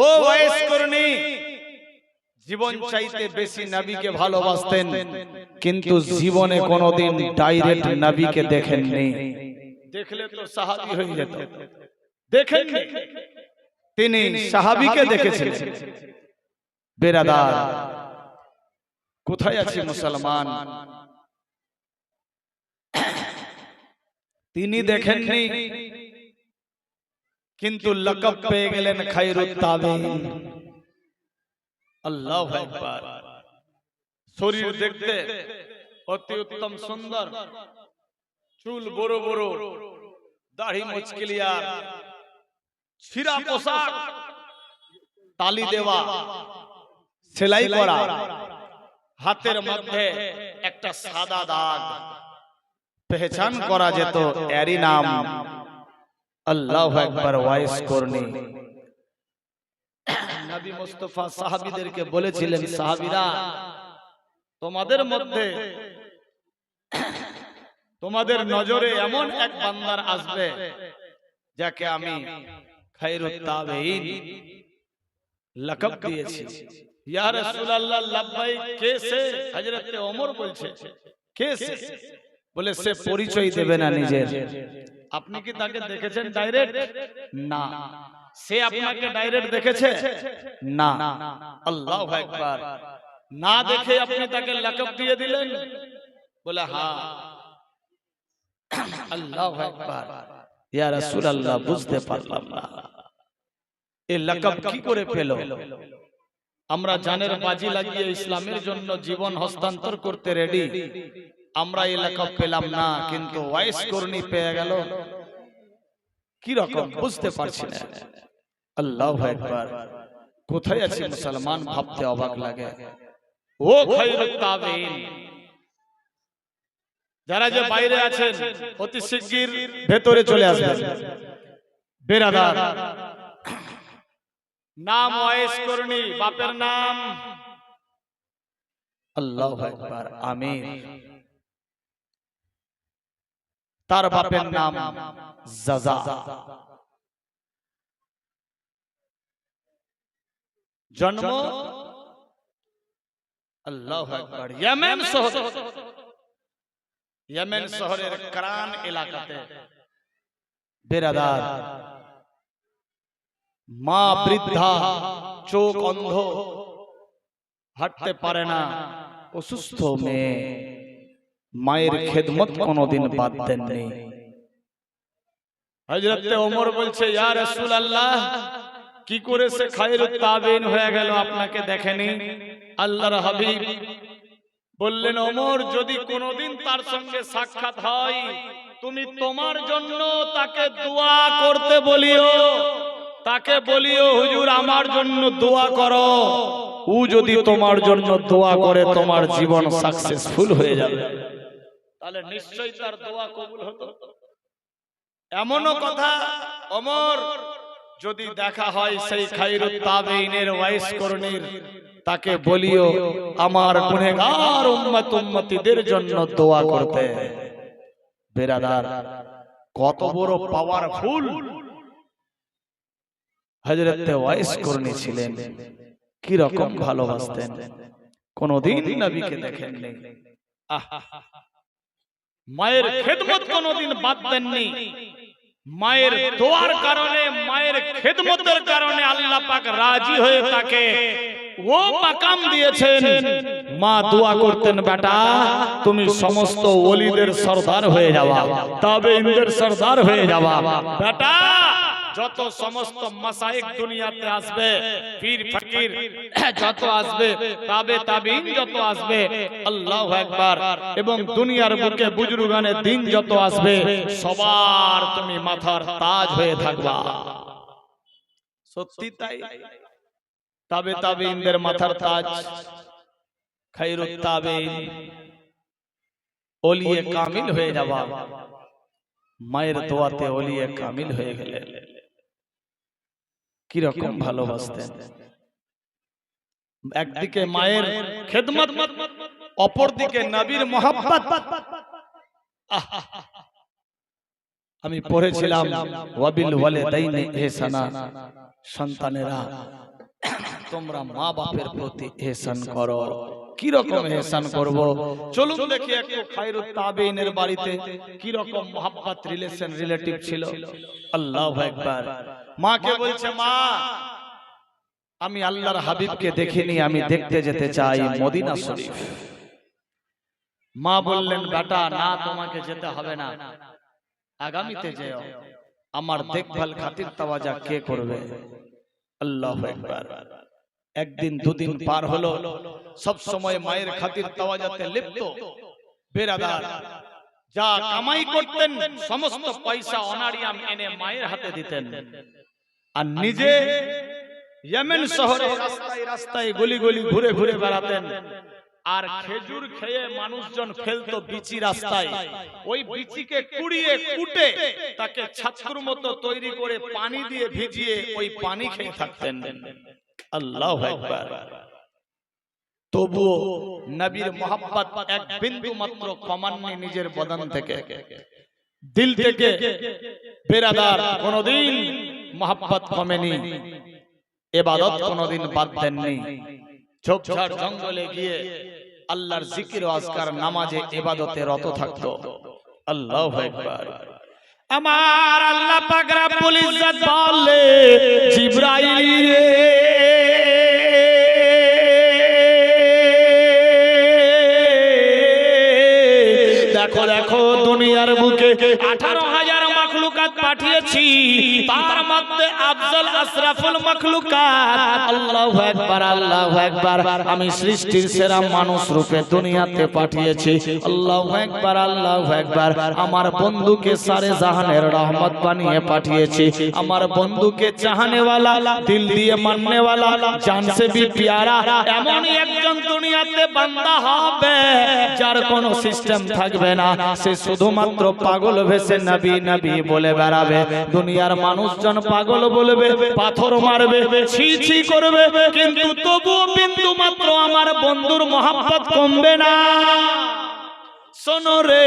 ও wise করনি জীবন চাইতে বেশি নবীকে ভালোবাসতেন, কিন্তু জীবনে কোনোদিন ডাইরেক্ট নবীকে দেখেননি। দেখলে তো সাহাবী হয়ে যেত, দেখেননি, তিনি সাহাবীকে দেখেছিলেন। বেরাদার, কোথায় আছে মুসলমান? তিনি দেখেননি, কিন্তু লকব পেয়ে গেলেন খায়রুত তাবিঈন। আল্লাহু আকবার। শরীর দেখতে অতি উত্তম সুন্দর, চুল বড় বড়, দাড়ি মুচকিলিয়া, ছিঁড়া পোশাক, তালি দেওয়া, সেলাই করা, হাতের মধ্যে একটা সাদা দাগ, পেহচান করা যেত এরই নাম আল্লাহু আকবার ওয়াইস করনি। নবী মুস্তাফা সাহাবীদেরকে বলেছিলেন, সাহাবীরা তোমাদের মধ্যে, তোমাদের নজরে এমন এক বান্দার আসবে যাকে আমি খায়রুত তাবিঈন লকব দিয়েছি। ইয়া রাসূলুল্লাহ লাব্বাইক, কে সে? হযরত ওমর বলছে, কে সে? বলে সে পরিচয় দেবে না নিজের। আপনি কি তাকে দেখেছেন ডাইরেক্ট? না। সে আপনাকে ডাইরেক্ট দেখেছে? না। আল্লাহু আকবার। না দেখে আপনি তাকে লকব দিয়ে দিলেন? বলে হ্যাঁ। আল্লাহু আকবার। ইয়া রাসূলুল্লাহ বুঝতে পারলাম না এই লকব কি করে পেল। আমরা জানের বাজি লাগিয়ে ইসলামের জন্য জীবন হস্তান্তর করতে রেডি, আমরা এই লকব পেলাম না, কিন্তু ওয়াইস করনি পেয়ে গেল। কি রকম বুঝতে পারছি না। আল্লাহু আকবার। কোথায় আছে মুসলমান? ভাবতে অবাক লাগে। ও খায়রুত তাবিঈন, যারা যে বাইরে আছেন অতি শিগগির ভেতরে চলে আসবেন। বেরাদার, নাম ওয়াইস করনি, বাপের নাম আল্লাহু আকবার আমির, তার বাপের নাম জাযা। জন্ম আল্লাহু আকবার ইয়েমেন শহর, ইয়েমেন শহরের কারান এলাকাতে। বেরাদার, মা বৃদ্ধা, চোখ অন্ধ, হাঁটতে পারে না, অসুস্থ মেয়ে, মায়ের খেদমত কোনদিন বাদ দেননি। হযরত ওমর বলছে, ইয়া রাসূলুল্লাহ কি করে সে খায়রুত তাবিঈন হয়ে গেল, আপনাকে দেখেনি? আল্লাহর হাবিব বললেন, ওমর যদি কোনদিন তার সঙ্গে সাক্ষাৎ হয়, তুমি তোমার জন্য তাকে দোয়া করতে বলিও, তাকে বলিও হুজুর আমার জন্য দোয়া করো। ও যদি তোমার জন্য দোয়া করে তোমার জীবন সাকসেসফুল হয়ে যাবে, তাহলে নিশ্চয়ই তার দোয়া কবুল হতো। এমনও কথা, ওমর যদি দেখা হয় সেই খায়রুত তাবিঈনের ওয়াইস করনির, তাকে বলিও আমার গুনাহগার উম্মত উম্মতিদের জন্য দোয়া করতে। বেরাদার, কত বড় পাওয়ারফুল হযরত ওয়াইস করনি ছিলেন, কি রকম ভালোবাসতেন, কোনদিন নবীকে দেখেননি। মায়ের খেদমত কোনদিন বাদ দেননি। মায়ের দোয়ার কারণে, মায়ের খেদমতের কারণে আল্লাহ পাক রাজি হয়ে তাকে ও মাকাম দিয়েছেন। মা দোয়া করতেন, বেটা তুমি সমস্ত ওলিদের সরদার হয়ে যাওয়া, তাবেঈনদের সরদার হয়ে যাওয়া। বেটা যত সমস্ত মাশায়েখ দুনিয়াতে আসবে, পীর ফকির যত আসবে, তাবেঈন যত আসবে, আল্লাহু আকবার, এবং দুনিয়ার বুকে বুজুর্গানে দিন যত আসবে, সবার তুমি মাথার তাজ হয়ে থাকবা। সত্যি তাই। তাবেঈনদের মাথার তাজ খায়রুত তাবিঈন, ওলিয়ে কামিল হয়ে যাওয়া। মায়ের দোয়াতে ওলিয়ে কামিল হয়ে গেলেন। কি রকম ভালোবাসতেন। একদিকে মায়ের খেদমত, অপরদিকে নবীর মহব্বত। আমি পড়েছিলাম ওয়াবিল ওয়ালিদাইনি ইহসানা, সন্তানেরা তোমরা মা বাপের প্রতি ইহসান করো। কি রকম ইহসান করব? চলুন দেখি একটু খায়রুত তাবেঈনের বাড়িতে কি রকম মোহাব্বত রিলেশন রিলেটিভ ছিল। আল্লাহু আকবার। মাকে বলছে, মা আমি আল্লাহর হাবিবকে দেখিনি, আমি দেখতে যেতে চাই মদিনা শরীফ। মা বললেন, বেটা না, তোমাকে যেতে হবে না, আগামীতে যেও, আমার দেখভাল খাতির তাওয়াজা কে করবে? আল্লাহু আকবার। একদিন দুদিন পার হলো, সব সময় মায়ের খাতির তাওয়াজাতে লিপ্ত বেরাদার যা কামাই করতেন সমস্ত পয়সা অনারিয়াম এনে মায়ের হাতে দিতেন, আর নিজে ইয়েমেন শহরে রাস্তায় রাস্তায় গলি গলি ঘুরে ঘুরে বেড়াতেন। আর খেজুর খেয়ে মানুষজন ফেলতো বিচি রাস্তায়, ওই বিচিকে কুড়িয়ে কুটে তাকে ছাতুর মতো তৈরি করে পানি দিয়ে ভিজিয়ে ওই পানি খেয়ে থাকতেন। আল্লাহু আকবার। তবুও নবীর মোহাব্বত এক বিন্দু মাত্র কমাননি নিজের বদন থেকে, দিল থেকে বেরাদার কোনদিন মোহাব্বত কমেনি, ইবাদত কোনদিন বাদ দেননি। ঝোপঝাড় জঙ্গলে গিয়ে আল্লাহর জিকির ও আজকার নামাজে ইবাদতে রত থাকতো। আল্লাহু আকবার। আমার আল্লাহ পাক রব্বুল ইজ্জত বলে, জিবরাইল রে দেখো দেখো দুনিয়ার বুকে 18,000 মাখলুকাত পাঠিয়েছি, তার মধ্যে আফজল আশরাফুল মাখলুকাত। আল্লাহু আকবার, আল্লাহু আকবার। আমি সৃষ্টির সেরা মানুষ রূপে দুনিয়াতে পাঠিয়েছি। আল্লাহু আকবার, আল্লাহু আকবার। আমার বন্ধুকে সারে জাহানের রহমত বানিয়ে পাঠিয়েছি। আমার বন্ধুকে চাহনেওয়ালা, দিল দিয়ে মাননেওয়ালা, জান সে ভি প্যারা এমন একজন দুনিয়াতে বান্দা হবে যার কোনো সিস্টেম থাকবে না, সে শুধুমাত্র পাগল ভেসে নবী নবী বলে বেড়াবে। দুনিয়ার মানুষজন পাগল বলবে, পাথর মারবে, ছি ছি করবে, কিন্তু তবুও বিন্দু মাত্র আমার বন্ধুর মোহাব্বত কমবে না। শোনো রে,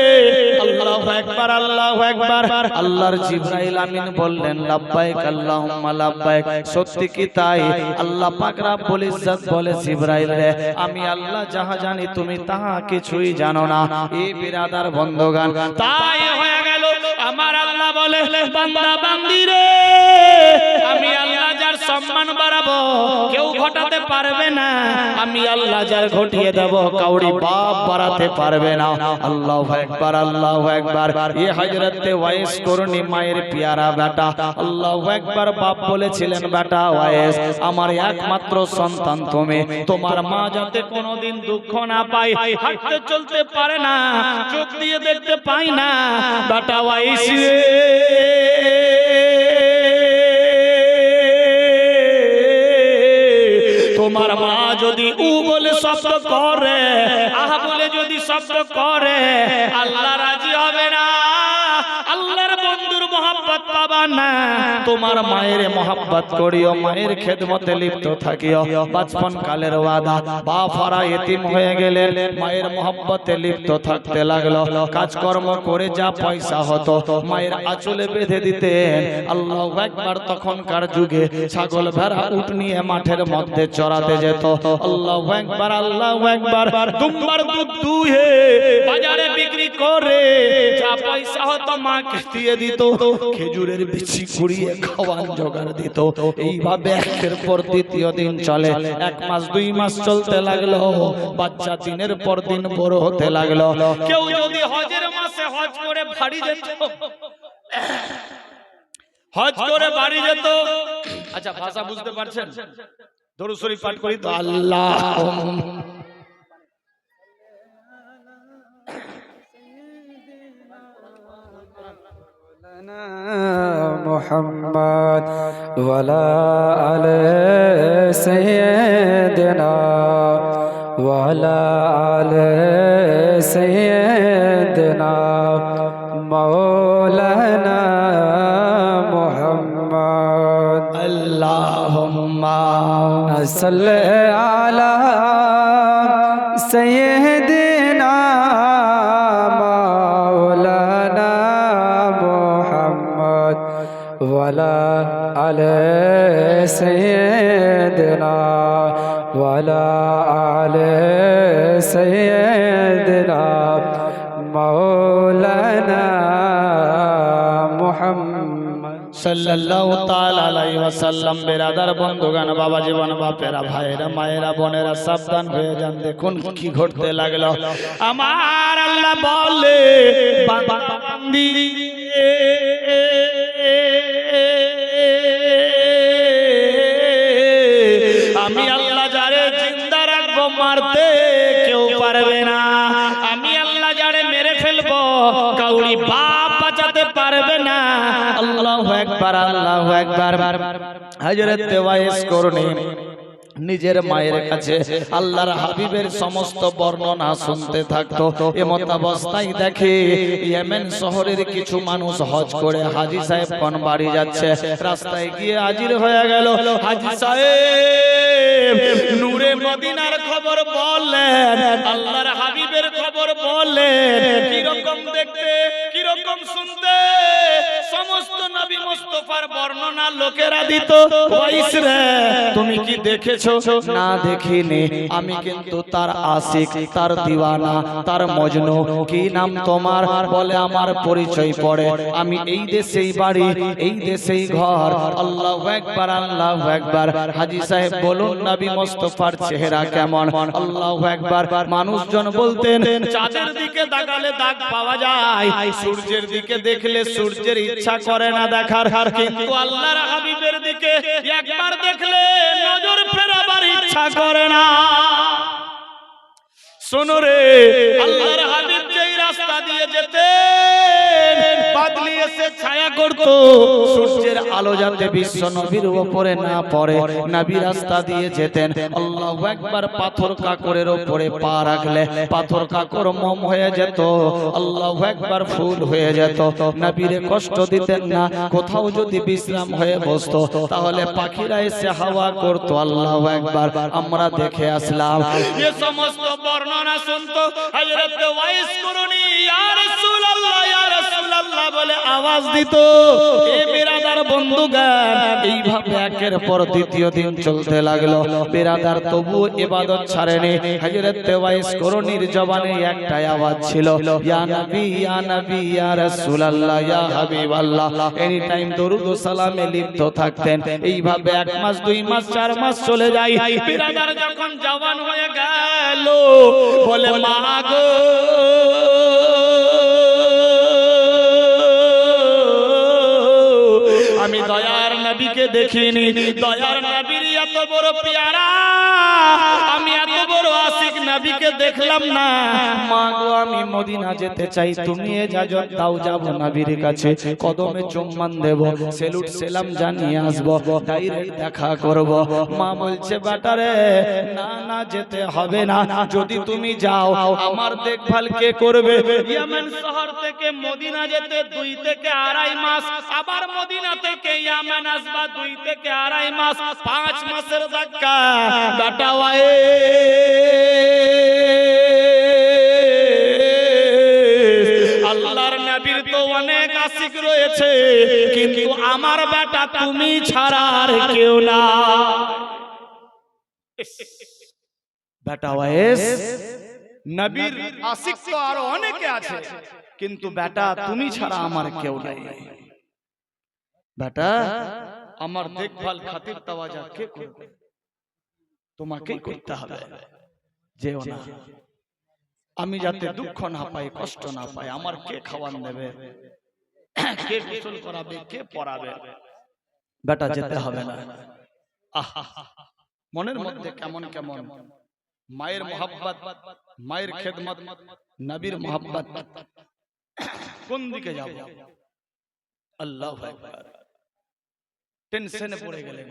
আল্লাহু আকবার, আল্লাহু আকবার। আল্লাহর জিবরাইল আমিন বললেন, লাব্বাইক আল্লাহুম্মা লাব্বাইক। সত্যি কি তাই? আল্লাহ পাক রব্বুল ইজ্জত বলে, জিবরাইল রে, আমি আল্লাহ যাহা জানি তুমি তাহা কিছুই জানো না। এই বিরাদার বন্ধগান, তাই হয়ে গেল আমার আল্লাহ বলে, বান্দা বান্দি রে, আমি আল্লাহ যার সম্মান বাড়াবো কেউ ঘটাতে পারবে না, আমি আল্লাহ যার ঘটিয়ে দেব কাউরি বাপ বাড়াতে পারবে না। আল্লাহু আকবার, আল্লাহু আকবার। এই হযরতে ওয়াইস করনি মায়ের পেয়ারা বেটা। আল্লাহু আকবার। বাপ বলেছিলেন, বেটা ওয়াইস, আমার একমাত্র সন্তান তুমি, তোমার মা যাতে কোনোদিন দুঃখ না পায়, হাঁটতে চলতে পারে না, চোখ দিয়ে দেখতে পায় না। বেটা ওয়াইস রে, তোমার মা যদি উ বলে শব্দ করে, আহ বলে যদি শব্দ করে, আল্লাহ রাজি হবে না, আল্লাহর বন্ধুর মোহাব্বত পাবা না। তোমার মায়ের মোহাব্বত করিও, মায়ের খেদমতে লিপ্ত থাকিও। বাচপন কালের ওয়াদা, বাপ হারা এতিম হয়ে গেলেন, মায়ের মোহাব্বতে লিপ্ত থাকতে লাগলো। কাজকর্ম করে যা পয়সা হতো মায়ের আঁচলে বেঁধে দিতেন। আল্লাহু আকবার। তখনকার যুগে ছাগল ভেড়া উট নিয়ে মাঠের মধ্যে চড়াতে যেত। আল্লাহু আকবার, আল্লাহু আকবার। দুম্বার দুধ দুহে বাজারে বিক্রি করে যা পয়সা হতো মাকে দিয়ে দিত। খেজুরের বিচি কুড়িয়ে খাওয়ার জোগাড় দিত। এইভাবে একের পর দ্বিতীয় দিন চলে। 1 মাস 2 মাস চলতে লাগলো। বাচ্চা দিনের পর দিন বড় হতে লাগলো। কেউ যদি হজের মাসে হজ করে বাড়ি যেত, হজ করে বাড়ি যেত। আচ্ছা, ভাষা বুঝতে পারছেন? দরুদ শরীফ পাঠ করি তো। আল্লাহ মুহাম্মদ ওয়ালা আলে সাইয়্যিদিনা ওয়ালা আলে সাইয়্যিদিনা মাওলানা মুহাম্মদ। আল্লাহুম্মা সাল্লি আলা সাইয়্যিদিনা ওয়ালা আলে سيدنا وعلى آل سيدنا مولانا محمد সাল্লাল্লাহু তাআলা আলাইহি ওয়াসাল্লাম। বেরাদার বন্ধুগণ, বাবা জীবন, বাপেরা, ভাইয়েরা, মায়েরা, বোনেরা, সাবধান হয়ে যান। দেখুন কি ঘটতে লাগলো। আমার আল্লাহ বলে, বান্দি আমি আল্লাহ যারে জিন্দা রাখবো মারতে কেউ পারবে না। আমি আল্লাহ যারে মেরে ফেলবো কাউরি বাপ বাঁচাতে পারবে না। আল্লাহু আকবার, আল্লাহু আকবার। হযরত ওয়াইস করনি নিজের মায়ের কাছে আল্লাহর হাবিবের সমস্ত বর্ণনা শুনতে থাকতো। এমত অবস্থায় দেখে ইয়েমেন শহরের কিছু মানুষ হজ করে হাজী সাহেব কোন বাড়ি যাচ্ছে। রাস্তায় গিয়ে হাজির হয়ে গেল। হাজী সাহেব নূরে মদিনার খবর বললেন, আল্লাহর হাবিবের খবর বললেন। কিরকম দেখতে, কিরকম শুনতে, সমস্ত নবী মুস্তাফার বর্ণনা লোকেরা দিত। ওয়াইস রে, তুমি কি দেখেছো? না দেখিনি, আমি কিন্তু তার আশিক, তার দিওয়ানা, তার মজনু। কি নাম তোমার? বলে আমার পরিচয় পড়ে, আমি এই দেশেই বাড়ি, এই দেশেই ঘর। আল্লাহু আকবার, আল্লাহু আকবার। হাজী সাহেব বলুন, নবী মুস্তাফার চেহারা কেমন? আল্লাহু আকবার। মানুষজন বলতেন, চাঁদের দিকে তাকালে দাগ পাওয়া যায়, সূর্যের দিকে দেখলে সূর্যের ইচ্ছা করে না দেখার, কিন্তু আল্লাহর হাবিবের দিকে একবার দেখলে নজর ফেরাবার ইচ্ছা করে না। শোনো রে, আল্লাহর হাবিব যেই রাস্তা দিয়ে যেতেন, বাদলি এসে ছায়া করত, সূর্যের আলো যাতে বিশ্ব নবীর উপরে না পড়ে, নবী রাস্তা দিয়ে যেতেন। আল্লাহু আকবার। পাথর কাকরের উপরে পা রাখলে পাথর কাকর মোম হয়ে যেত, আল্লাহু আকবার, ফুল হয়ে যেত। নবীরে কষ্ট দিতেন না। কোথাও যদি বিশ্রাম হয়ে বসতো তাহলে পাখিরা এসে হাওয়া করত, আল্লাহু আকবার। আমরা দেখে আসলাম। এই সমস্ত বর্ণনা শুনতো হযরত ওয়াইস করনি, ইয়া রাসূলুল্লাহ, ইয়া রাসূলুল্লাহ বলে আওয়াজ দিত। এ বিরাদার বন্ধুগণ, এইভাবে একের পর দ্বিতীয় দিন চলতে লাগলো। বিরাদার তবু ইবাদত ছাড়েনি। হযরত ওয়াইস করনির জবানে একটাই আওয়াজ ছিল, ইয়া নবী, ইয়া নবী, ইয়া রাসূলুল্লাহ, ইয়া হাবিবাল্লাহ। এনি টাইম দরুদ ও সালামে লিপ্ত থাকতেন। এইভাবে 1 মাস, 2 মাস, 4 মাস চলে যায়। বিরাদার যখন জওয়ান হয়ে গেল, বলে মা গো, আমি দয়ার নবীকে দেখিনি। দয়ার নবীর এত বড় পেয়ারা, আমি এত বড় আশিক নবীকে দেখলাম না। মা গো, আমি মদিনা যেতে চাই, তুমি ইজাজত দাও, যাব নবীর কাছে, কদমে চুম্বন দেব, সেলুট সালাম জানিয়ে আসব, ডাইরেক্ট দেখা করব। মা বলছে, বেটারে না, না যেতে হবে না। যদি তুমি যাও আমার দেখভাল কে করবে? ইয়েমেন শহর থেকে মদিনা যেতে 2 থেকে 2.5 মাস, আবার মদিনা থেকে ইয়েমেন আসবা 2 থেকে 2.5 মাস, 5 মাসের ধাক্কা। বেটা আল্লাহর নবীর তো অনেক আশিক রয়েছে, কিন্তু আমার বেটা তুমি ছাড়া আর কেউ না। বেটা ওয়াইস, নবীর আশিক তো আরো অনেকে আছে, কিন্তু বেটা তুমি ছাড়া আমার কেউ নাই। বেটা, আমার দেখভাল খাতির তাওয়াজা কে করবে? তোমাকেই করতে হবে। যেও না, আমি যাতে দুঃখ না পাই, কষ্ট না পাই। আমার কে খাওয়ান দেবে, কে গোসল করাবে, কে পড়াবে? বেটা যেতে হবে না। আহা, মনের মধ্যে কেমন কেমন মায়ের মোহাব্বত, মায়ের খেদমত, নবীর মোহাব্বত। কোন দিকে যাব? আল্লাহু আকবার। টেনশনে পড়ে গেলেন।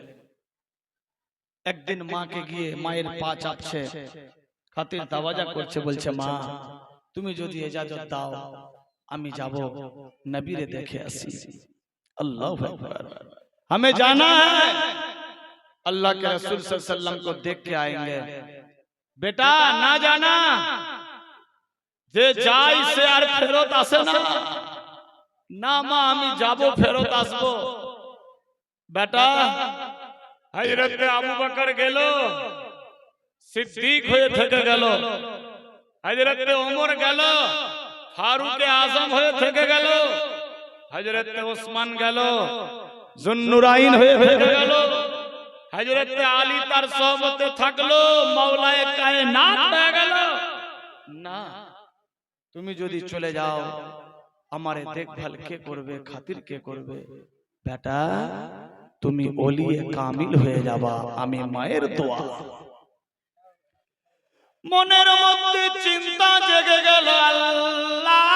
একদিন মাকে গিয়ে মায়ের পা চাপছে, খাতির তাওয়াজা করছে, বলছে, মা তুমি যদি ইজাজত দাও আমি যাব নবীরে দেখে আসি। अल्लाहु अकबर। हमें जाना है, अल्लाह के रसूल सल्लल्लाहु अलैहि वसल्लम को देख के आएंगे। बेटा ना जाना, যে যাই সে আর ফেরত আসে না। না মা আমি যাব, ফেরত আসবো। বেটা হযরতে আবু বকর গেল, সিদ্দিক হয়ে থেকে গেল। হযরতে ওমর গেল, ফারুকে আজম হয়ে থেকে গেল। হযরতে ওসমান গেল, জুন্নুরাইন হয়ে থেকে গেল। হযরতে আলী তার সহবতে থাকলো, মাওলায়ে কায়নাত হয়ে গেল। না, তুমি যদি চলে যাও আমারে দেখভাল কে করবে, খাতির কে করবে? বেটা, তুমি ওলিয়ে কামিল হয়ে যাবা, আমি মায়ের দোয়া। মনের মধ্যে চিন্তা জেগে গেল, আল্লাহ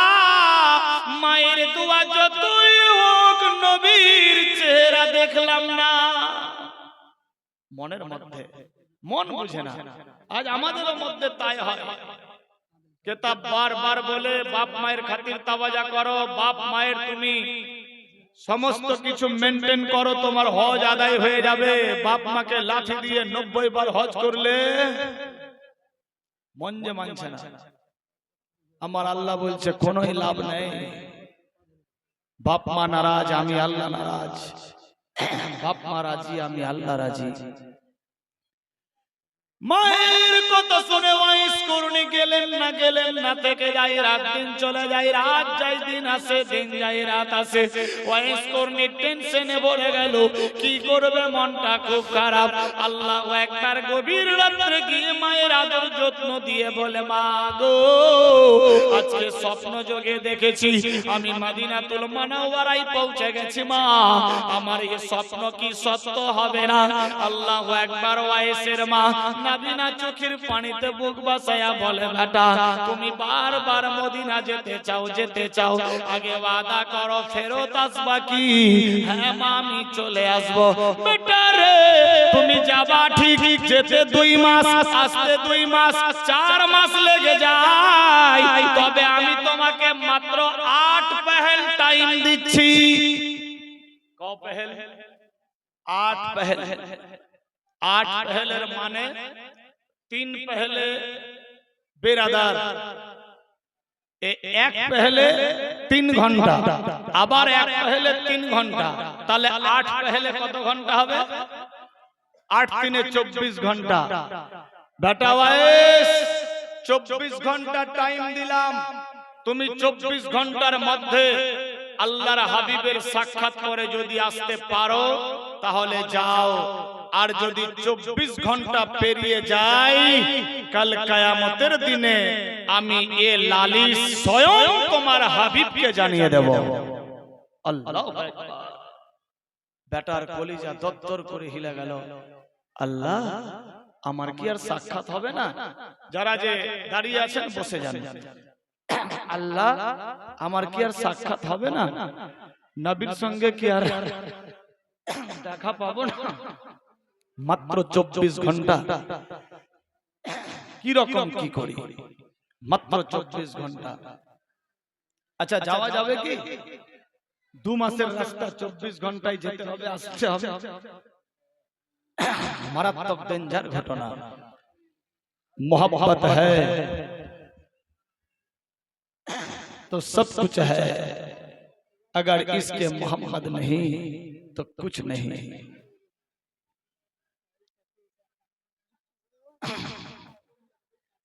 মায়ের দোয়া যতই হোক নবীর চেহারা দেখলাম না। মনের মধ্যে মন বুঝে না। আজ আমাদের মধ্যে তাই হয়। কিতাব বারবার বলে বাপ মায়ের খাতির তাওয়াজা করো, বাপ মায়ের তুমি সমস্ত কিছু মেনটেন করো, তোমার হজ আদায় হয়ে যাবে। বাপ মাকে লাঠি দিয়ে 90 বার হজ করলে মন যে মানছে না। আমার আল্লাহ বলছে কোনোই লাভ নেই। বাপ মা নারাজ, আমি আল্লাহ নারাজ। বাপ মা রাজি, আমি আল্লাহ রাজি। মায়ের কথা শুনে ওয়াইস করুনি গেলেন না থেকে যাই, রাত দিন চলে যায়, রাত যায় দিন আসে, দিন যায় রাত আসে। ওয়াইস করুনি টেনশনে ভরে গেল, কি করবে, মনটা খুব খারাপ। আল্লাহ একবার গভীর রাত্রে গিয়ে মায়ের আদর যত্ন দিয়ে বলে, মা গো আজকে স্বপ্ন যোগে দেখেছি আমি মদিনাতুল মুনাওয়ারায় পৌঁছে গেছি। মা আমার এই স্বপ্ন কি সত্য হবে না? আল্লাহু আকবার। ওয়াইসের মা নাবিনা চোখের পানিতে বুক বাসায়া বলে, বেটা তুমি বারবার মদিনা যেতে চাও, আগে ওয়াদা করো ফেরত আসবা কি? হ্যাঁ মা আমি চলে আসবো। বেটা রে তুমি যাবা ঠিক, যেতে 2 মাস, আসতে 2 মাস, 4 মাস লেগে যায়, তবে আমি তোমাকে মাত্র 8 পেহেল টাইম দিচ্ছি। ক পেহেল? 8 পেহেল। 8 পেহেলের মানে 3 পেহেলে বেরাদার, 1 পেহেলে 3 ঘন্টা, আবার 1 পেহেলে 3 ঘন্টা, তাহলে 8 পেহেলে কত ঘন্টা হবে? 8 3 24 ঘন্টা। বেটা ওয়াইস 24 ঘন্টা টাইম দিলাম, তুমি 24 ঘন্টার মধ্যে আল্লাহর হাবিবের সাক্ষাৎ করে যদি আসতে পারো তাহলে যাও, আর যদি 24 ঘন্টা পেরিয়ে যায় কাল কিয়ামতের দিনে আমি এ লালিশ স্বয়ং তোমার হাবিবকে জানিয়ে দেব। আল্লাহু আকবার। বেটার কলিজা দরদর করে হিলে গেল। আল্লাহ আমার কি আর সাক্ষাৎ হবে না? যারা যে দাঁড়িয়ে আছেন বসে যান। আল্লাহ আমার কি আর সাক্ষাৎ হবে না? নবীর সঙ্গে কি আর দেখা পাবো না? মাত্র 24 ঘন্টা, কি রকম কি করি? মাত্র 24 ঘন্টা। আচ্ছা যাওয়া যাবে কি? 2 মাসের রাস্তা 24 ঘন্টায় যেতে হবে, আসতে হবে। মারাত্মক ডেঞ্জার ঘটনা। मोहब्बत है तो सब कुछ है, अगर इसके मोहम्मद नहीं तो कुछ नहीं।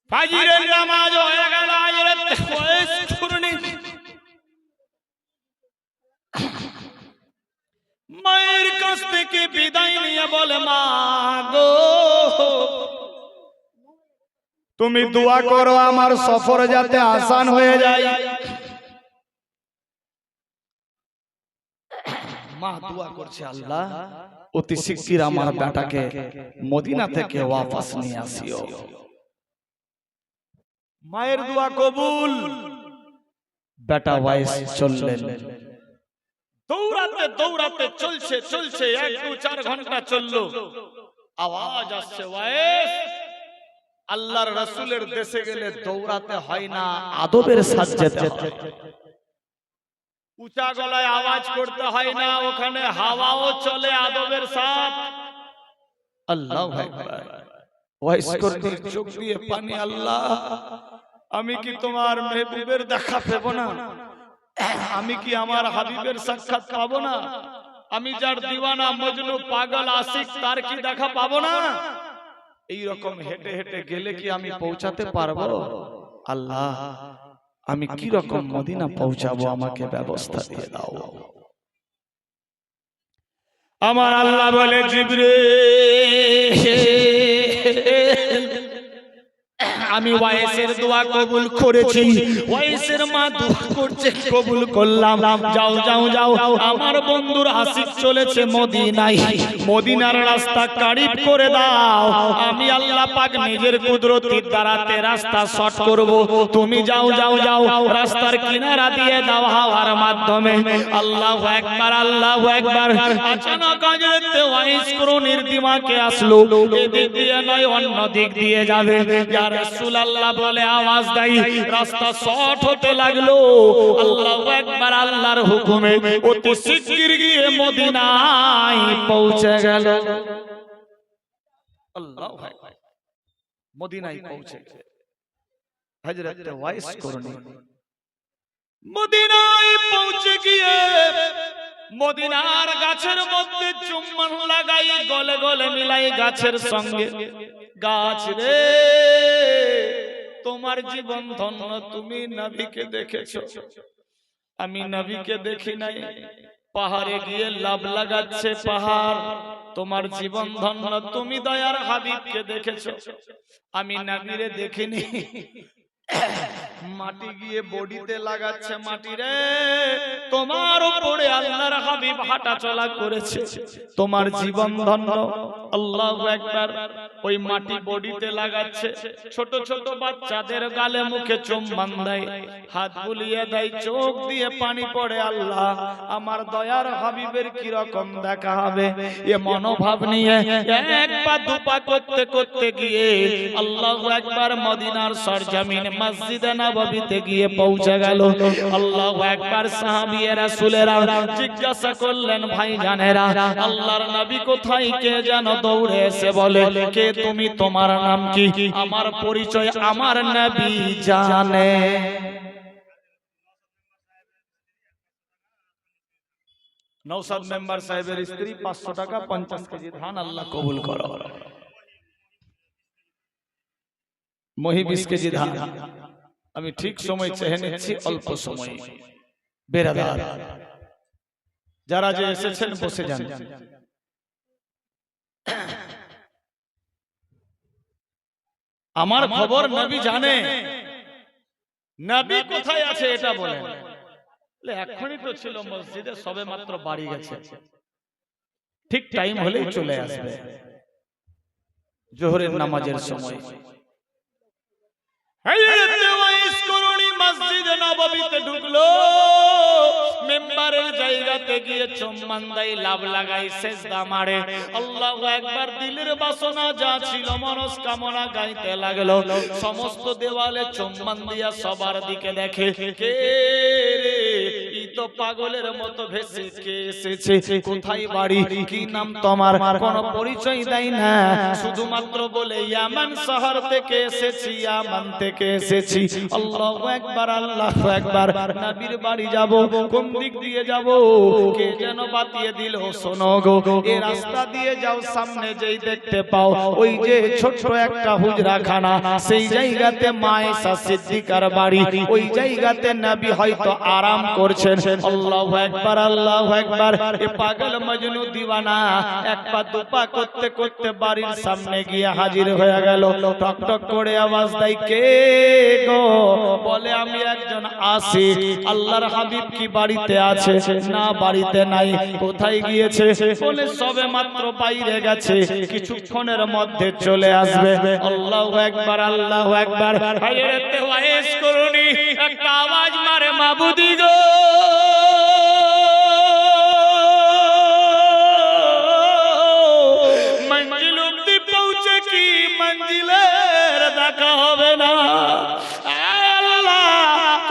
ফাজিরের নামাজ হয়ে গেল, আজরে ওয়াইস করুনি মায়ের কাছ থেকে বিদায় নিয়ে বলে, মা গো তুমি দোয়া করো আমার সফর যাতে আসান হয়ে যায়। মা দোয়া করছে, আল্লাহ অতি শিগগির আমার বেটাকে মদিনা থেকে ওয়াপস নিয়ে আসিও। মায়ের দোয়া কবুল। বেটা ওয়াইস চললেন, দৌড়াতে দৌড়াতে চলছে 1 2 4 ঘন্টা চললো। আওয়াজ আসছে, ওয়াইস আল্লাহর রাসূলের দেশে গেলে দৌড়াতে হয় না, আদবের সাথে যেতে হয়। উঁচা গলায় আওয়াজ করতে হয় না, ওখানে হাওয়াও চলে আদবের সাথে। আল্লাহু আকবার। ওয়াইস করতে চোখ দিয়ে পানি, আল্লাহ আমি কি তোমার মেহবুবের দেখা পাবো না? আমি কি আমার হাবিবের সাক্ষাৎ পাবো না? আমি যার দিওয়ানা মজনু পাগল আশিক তার কি দেখা পাবো না? এই রকম হেঁটে হেঁটে গেলে কি আমি পৌঁছাতে পারবো? আল্লাহ আমি কি রকম মদিনা পৌঁছাবো, আমাকে ব্যবস্থা দিয়ে দাও। আমার আল্লাহ বলে জিবরিল আমি ওয়াইসের দোয়া কবুল করেছি, ওয়াইসের মা দোয়া করছে কবুল করলাম। যাও যাও যাও, আমার বন্ধুর আশিক চলেছে মদিনায়, মদিনার রাস্তা কারিব করে দাও। আমি আল্লাহ পাক নিজের কুদরতির দ্বারাতে রাস্তা শর্ট করব। তুমি যাও যাও যাও, রাস্তার কিনারা দিয়ে দাও হাওয়ার মাধ্যমে। আল্লাহু আকবার, আল্লাহু আকবার। আচানক হযরত ওয়াইস করুণীর দিমাগে আসলো, এদিক দিয়ে নয় অন্য দিক দিয়ে যাবে। ইয়া রাসূলুল্লাহ বলে আওয়াজ দেই, রাস্তা শর্ট হতে লাগলো। আল্লাহু আকবার, আল্লাহর হুকুমে অতি শিগগির গিয়ে মদিনায় পৌঁছে গেল। আল্লাহু আকবার, মদিনায় পৌঁছে গেল হযরত ওয়াইস করুণী। মদিনায় পৌঁছে গিয়ে মদিনার গাছের মধ্যে চুম্বন লাগাই, গলে গলে মিলাই গাছের সঙ্গে। গাছ রে তোমার জীবন ধন্য, তুমি নবীকে দেখেছো, আমি নবীকে দেখি নাই। পাহাড়ে গিয়ে লাভ লাগাচ্ছে পাহাড়, তোমার জীবন ধন্য, তুমি দয়ার হাবিবকে দেখেছো, আমি নবীরে দেখিনি। মাটি গিয়ে বডিতে লাগাচ্ছে, মাটি রে তোমার উপরে আল্লাহর হাবিব হাঁটা চলা করেছে, তোমার জীবন ধন্য। আল্লাহু আকবার। ওই মাটি বডিতে লাগাচ্ছে, ছোট ছোট বাচ্চাদের গালে মুখে চুম্বন দেয়, হাত বুলিয়ে দেয়, চোখ দিয়ে পানি পড়ে। আল্লাহ আমার দয়ার হাবিবের কি রকম দেখা হবে, এ মনোভাব নিয়ে এক পা দুপা করতে করতে গিয়ে আল্লাহু আকবার মদিনার সরজমিন মসজিদে নববীতে গিয়ে পৌঁছে গেল। আল্লাহু আকবার। সাহাবীয়ে রাসূলেরা জিজ্ঞাসা করলেন, ভাই জানেরা আল্লাহর নবী কোথায়? কে যেন দৌড়ে এসে বলে, কে তুমি, তোমার নাম কি? আমার পরিচয় আমার নবী জানে। নওশাদ মেম্বার সাহেবের স্ত্রী 500 টাকা 50 কেজি ধান, আল্লাহ কবুল করো। মহি 20 কেজি ধান। আমি ঠিক সময় চেয়ে নিচ্ছি, অল্প সময়। বেরাদার যারা যে এসেছেন বসে যান। আমার খবর নবী জানে, নবী কোথায় আছে এটা বলেন। এখনই তো ছিল মসজিদে, সবে মাত্র বাড়ি গেছে, ঠিক টাইম হলেই চলে আসবে। জোহরের নামাজের সময় মসজিদে নববীতে ঢুকলো, মেম্বারের জায়গাতে গিয়ে চুম্বন দেয়, লাভ লাগাই, সিজদা মারে। আল্লাহু আকবার। দিলের বাসনা যা ছিল মনস্কামনা গাইতে লাগলো। সমস্ত দেওয়ালে চুম্বন দিয়া সবার দিকে দেখে, কে রে ই তো পাগলের মতো ভেসে কে এসেছে, কোথায় বাড়ি, কি নাম তোমার, কোনো পরিচয় দেয় না, শুধুমাত্র বলে ইয়ামান শহর থেকে এসেছি, ইয়ামান থেকে এসেছি। আল্লাহু আকবার, আল্লাহু আকবার। নবীর বাড়ি যাব, কোন দিক দিয়ে যাব? কে যেন বাতিয়ে দিল, শোনো গো, এই রাস্তা দিয়ে যাও, সামনে যেই দেখতে পাও ওই যে ছোট্ট একটা হুজরাখানা, সেই জায়গাতে মা আয়েশা সিদ্দিকার বাড়ি, ওই জায়গাতে নবী হয়তো আরাম করছেন। আল্লাহু আকবার, আল্লাহু আকবার। এ পাগল মজনু দিওয়ানা এক পা দুপা করতে করতে বাড়ির সামনে গিয়ে হাজির হয়ে গেল। টক টক করে আওয়াজ দেয়, কে গো? বলে আমি একজন আশিক। আল্লাহর হাবিব কি বাড়িতে আছে? না, বাড়িতে নাই। কোথায় গিয়েছে? বলে সবে মাত্র বাইরে গেছে, কিছুক্ষণের মধ্যে চলে আসবে। আল্লাহু আকবার, আল্লাহু আকবার। হযরত ওয়াইস করুণী একটা আওয়াজ মারে, মাবুদি গো, মঞ্জিল অবধি পৌঁছে কি মঞ্জিলের দেখা হবে না?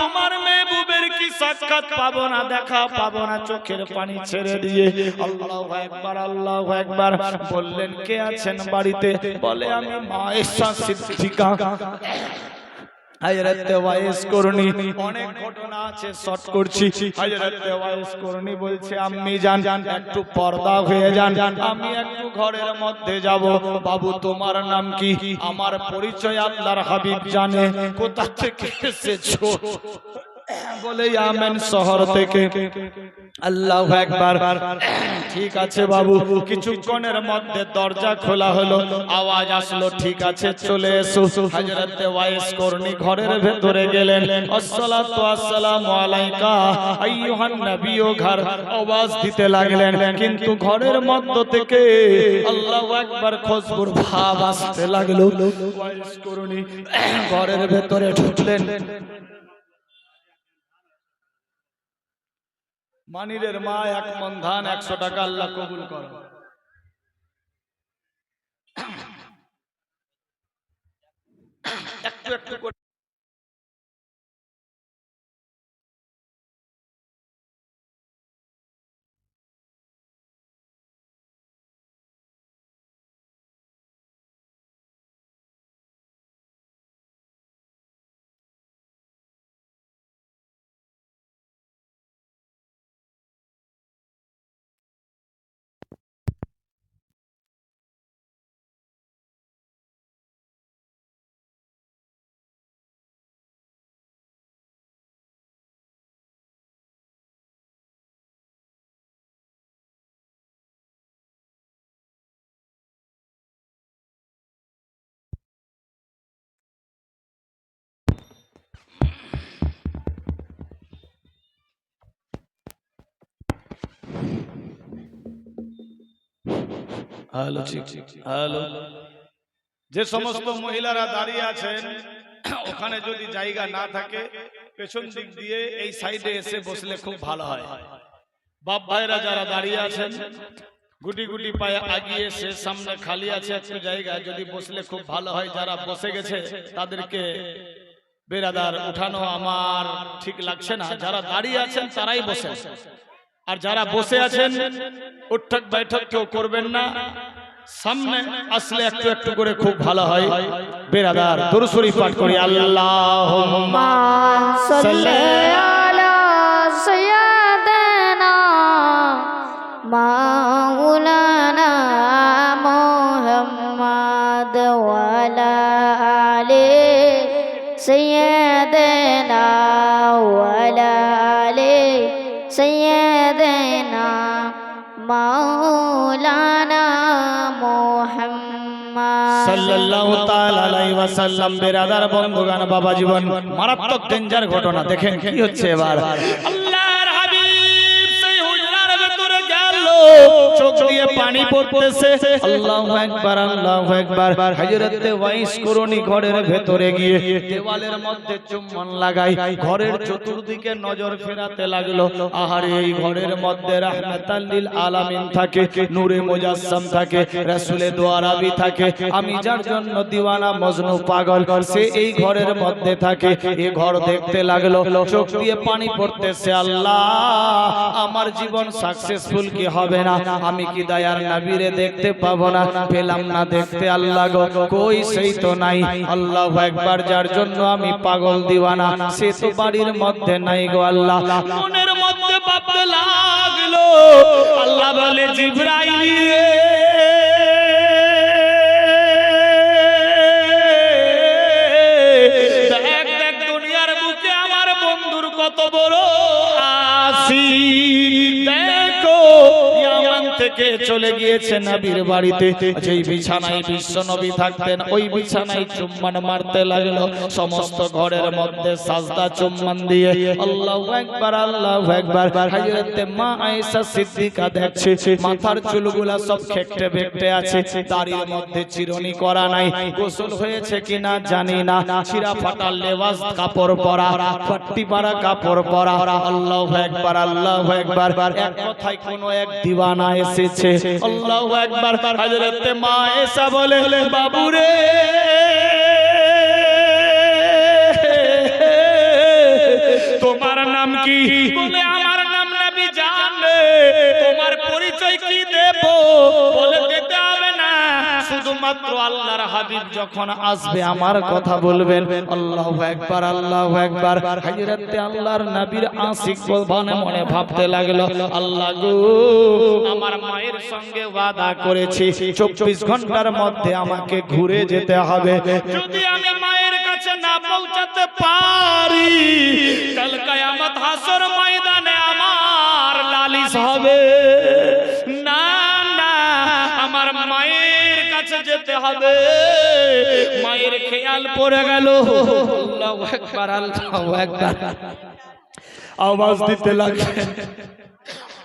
তোমার মেহবুবের কি সাক্ষাৎ পাবো না, দেখা পাবো না? চোখের পানি ছেড়ে দিয়ে আল্লাহু আকবার, আল্লাহু আকবার। বললেন, কে আছেন বাড়িতে? বলে আমি মা আয়েশা সিদ্দিকা। হযরত ওয়াইস করনি অনেক ঘটনা আছে শর্ট করছি হযরত ওয়াইস করনি বলছে আম্মি জান একটু পর্দা হয়ে যান আমি একটু ঘরের মধ্যে যাব বাবু তোমার নাম কি আমার পরিচয় আল্লাহর হাবিব জানে কোথা থেকে এসেছো বলে ইয়ামেন শহর থেকে আল্লাহু আকবার ঠিক আছে বাবু কিছুক্ষণের মধ্যে দরজা খোলা হলো আওয়াজ আসলো ঠিক আছে চলে এসো হযরত ওয়াইস করনি ঘরের ভেতরে গেলেন আসসালাতু আসসালামু আলাইকা আইয়ুহান নবী ও ঘর আওয়াজ দিতে লাগলেন কিন্তু ঘরের মধ্য থেকে আল্লাহু আকবার খুশবুর ভাব আসতে লাগলো ওয়াইস করনি ঘরের ভেতরে ঢুকলেন মানিরের মা এক মন ধান 100 টাকা আল্লাহ কবুল করো একটু একটু করে হ্যালো হ্যালো যে সমস্ত মহিলারা দাঁড়িয়ে আছেন ওখানে যদি জায়গা না থাকে পেছন দিক দিয়ে এই সাইডে এসে বসলে খুব ভালো হয় বাপ ভাইরা যারা দাঁড়িয়ে আছেন গুটি গুটি পায়ে আগিয়ে এসে সামনে খালি আছে একটু জায়গা যদি বসলে খুব ভালো হয় যারা বসে গেছে তাদেরকে বেরাদার উঠানো আমার ঠিক লাগছে না যারা দাঁড়িয়ে আছেন তারাই বসে আর যারা বসে আছেন উঠক বৈঠক কেউ করবেন না সামনে আসলে একটু একটু করে খুব ভালো হয় বেরাদার দুরূদ শরীফ পাঠ করি আল্লাহুম্মা সাল্লি আলা সাইয়্যিদিনা মাওলানা মুহাম্মদ ওয়া আলা আলি সাইয়্যিদিনা ওয়া আলা আলি সাইয়্যিদিনা মাওলানা মুহাম্মদ সাল্লাল্লাহু তাআলা আলাইহি ওয়াসাল্লাম বেরাদার বন্ধুগণ বাবা জীবন মারাত্মক ডেঞ্জার ঘটনা দেখেন কি হচ্ছে এবার আল্লাহর হাবিব সেই হুজরার ভিতরে গেল চোখ দিয়ে পানি পড়তেছে আল্লাহু আকবার হযরত ওয়াইস করনি ঘরের ভেতরে গিয়ে দেওয়ালের মধ্যে চুম্বন লাগাই ঘরের চতুর্দিকে নজর ফেরাতে লাগলো আহারে এই ঘরের মধ্যে রাহমাতাল লিল আলামিন থাকে নূরে মুজাসসাম থাকে রাসূলে দোয়ারাবি থাকে আমি যার জন্য দিওয়ানা মজনু পাগল সে এই ঘরের মধ্যে থাকে এই ঘর দেখতে লাগলো চোখ দিয়ে পানি পড়তেছে আল্লাহ আমার জীবন সাকসেসফুল কি হবে না আমি কি দয়ার নবীরে দেখতে পাবো না পেলাম না দেখতে আল্লাহ গো কই সেই তো নাই আল্লাহু আকবার যার জন্য আমি পাগল দিওয়ানা সে তো বাড়ির মধ্যে নাই গো আল্লাহ মনের মধ্যে ভাবতে লাগলো আল্লাহ বলে জিবরাইল দেখ দেখ দুনিয়ার বুকে আমার বন্ধুর কত বড় আসি দেখো ইয়ামান থেকে চলে গিয়েছে নবীর বাড়িতে যেই বিছানায় বিশ্ব নবী থাকতেন ওই বিছানায় চুম্বন মারতে লাগলো সমস্ত ঘরের মধ্যে সাজদা চুম্বন দিয়ে আল্লাহু আকবার হযরত মা আয়েশা সিদ্দিকা দেখছে মাথার চুলগুলা সব খেকটে বেকটে আছে দাড়ির মধ্যে চিরুনি করা নাই গোসল হয়েছে কিনা জানি না ছিঁড়া ফাটা লেবাস কাপড় পরা পট্টি পরা কাপড় পরা আল্লাহু আকবার এক কথায় কোন এক দিওয়ানা এসেছে আল্লাহু আকবার হযরত মা আয়েশা বলে বাবুরে তোমার নাম কি বলে আমার নাম নবী জানে তোমার পরিচয় কি দেব বলে দিতে হবে না শুধুমাত্র আল্লাহর হাবিব যখন আসবে আমার কথা বলবেন আল্লাহু আকবার আল্লাহু আকবার। হযরতে আল্লাহর নবীর আশিক মনে মনে ভাবতে লাগলো, আল্লাহ গো, আমার মায়ের সঙ্গে ওয়াদা করেছি 24 ঘন্টার মধ্যে আমাকে ঘুরে যেতে হবে। যদি আমি মায়ের কাছে না পৌঁছাতে পারি, কাল কিয়ামত হাসর ময়দানে আমার লালিশ হবে। না না, আমার মায়ের কাছে যেতে হবে। মায়ের খেয়াল পড়ে গেল, আল্লাহু আকবার আল্লাহু আকবার আওয়াজ দিতে লাগলেন,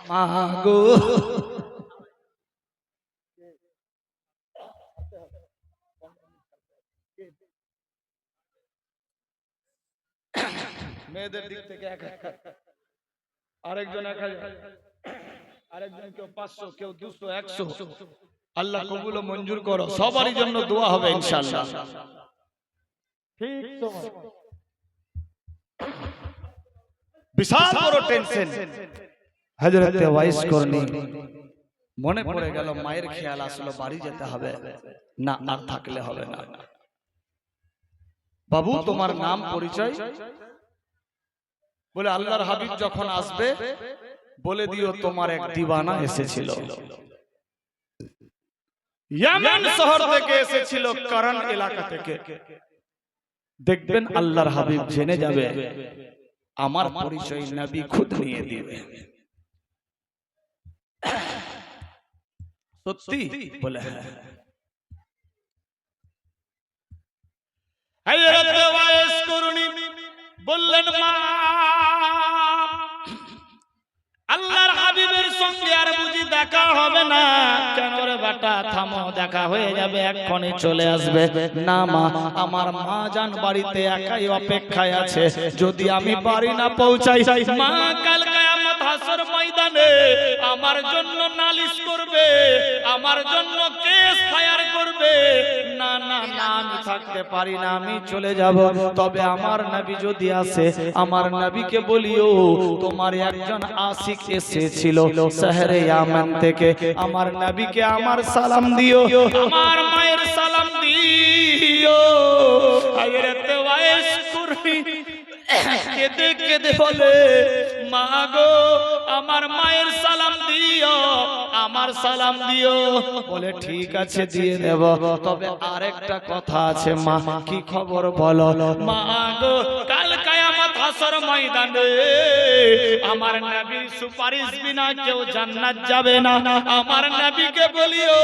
মা গো। মেয়েদের দিক থেকে 1000, আরেকজন 1000, আরেকজন কেউ 500, কেউ 200, 100। আল্লাহ কবুল ও মঞ্জুর করো। সবারই জন্য দোয়া হবে ইনশাআল্লাহ। ঠিক তো, বিশাল বড় টেনশন হযরত ওয়াইস করনি। মনে পড়ে গেল, মায়ের খেয়াল আসলো, বাড়ি যেতে হবে, না আর থাকলে হবে না। বাবু তোমার নাম পরিচয়? বলে আল্লাহর হাবিব যখন আসবে বলে দিও তোমার এক দিওয়ানা এসেছিল, ইয়েমেন শহর থেকে এসেছিল, করন এলাকা থেকে। দেখবেন আল্লাহর হাবিব জেনে যাবে, আমার পরিচয় নবী খুদ নিয়ে দিবে। সত্যি? বলে হ্যাঁ। হযরত ওয়াইস করুনি বললেন, মা, আল্লাহর হাবিবের সঙ্গে আর বুঝি দেখা হবে না? কেন রে বেটা, থামো, দেখা হয়ে যাবে, এক্ষুনি চলে আসবে। না মা, আমার মা জান বাড়িতে একাই অপেক্ষায় আছে। যদি আমি বাড়ি না পৌঁছাই, মা কাল কিয়ামত হাসর ময়দানে আমার জন্য নালিশ করবে, আমার জন্য কেস ফায়ার করবে। না না না, আমি থাকতে পারি না, আমি চলে যাব। তবে আমার নবী যদি আসে, আমার নবীকে বলিও তোমার একজন আশিক এসেছিল শহরে ইয়ামান থেকে, আমার নবীকে আমার সালাম দিও, আমার মায়ের সালাম দিও। হযরত ওয়াইস কুরনি কেঁদে কেঁদে বলে, মা গো, আমার মায়ের সালাম দিও, আমার সালাম দিও। বলে ঠিক আছে, দিয়ে দেব। তবে আরেকটা কথা আছে মা। কি খবর বলো? মা গো, কাল কিয়ামত হাসর ময়দানে আমার নবীর সুপারিশ বিনা কেউ জান্নাত যাবে না। আমার নবীকে বলিও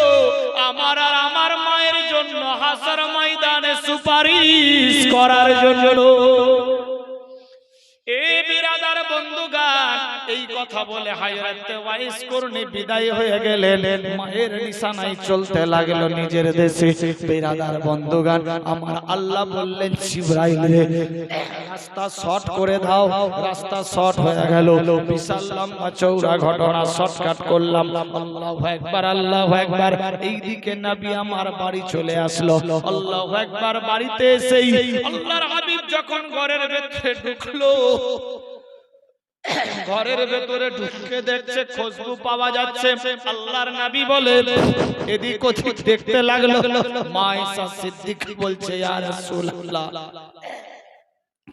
আমার আর আমার মায়ের জন্য হাসর ময়দানে সুপারিশ করার জন্য। এই বিরাদার বন্ধুগান, এই কথা বলে হযরত ওয়াইস করনি বিদায় হয়ে গেলেন। মায়ের নিশানায় চলতে লাগলো নিজের দেশে। বিরাদার বন্ধুগান, আমার আল্লাহ বললেন, জিবরাইল রে, রাস্তা শর্ট করে দাও। রাস্তা শর্ট হয়ে গেল। বিশাল লম্বা চওড়া ঘটনা শর্টকাট করলাম। আল্লাহু আকবার আল্লাহু আকবার। এইদিকে নবী আমার বাড়ি চলে আসলো। আল্লাহু আকবার। বাড়িতে এসেই আল্লাহর হাবিব যখন ঘরের ভেতরে ঢুকলো, ঘরের ভেতরে ঢুকে দেখছে খুশবু পাওয়া যাচ্ছে। আল্লাহর নবী বলে, এদিক ওদিক দেখতে লাগলো। মা আয়েশা সিদ্দিক বলছে, ইয়া রাসূলুল্লাহ,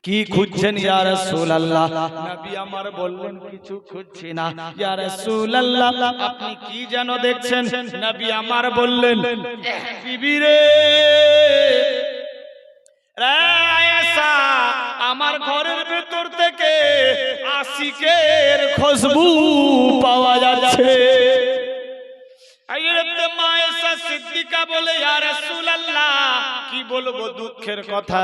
কি খুঁজছেন ইয়া রাসূলুল্লাহ? নবী আমার বললেন, কিছু খুঁজছি না। ইয়া রাসূলুল্লাহ, আপনি কি যেন দেখছেন? নবী আমার বললেন, বিবি রে, আয়েশা, আমার ঘরের ভেতর থেকে আশিকের খুশবু পাওয়া যাচ্ছে। হযরত মা আয়েশা সিদ্দিকা বলে, ইয়া রাসূলুল্লাহ, কি বলবো দুঃখের কথা।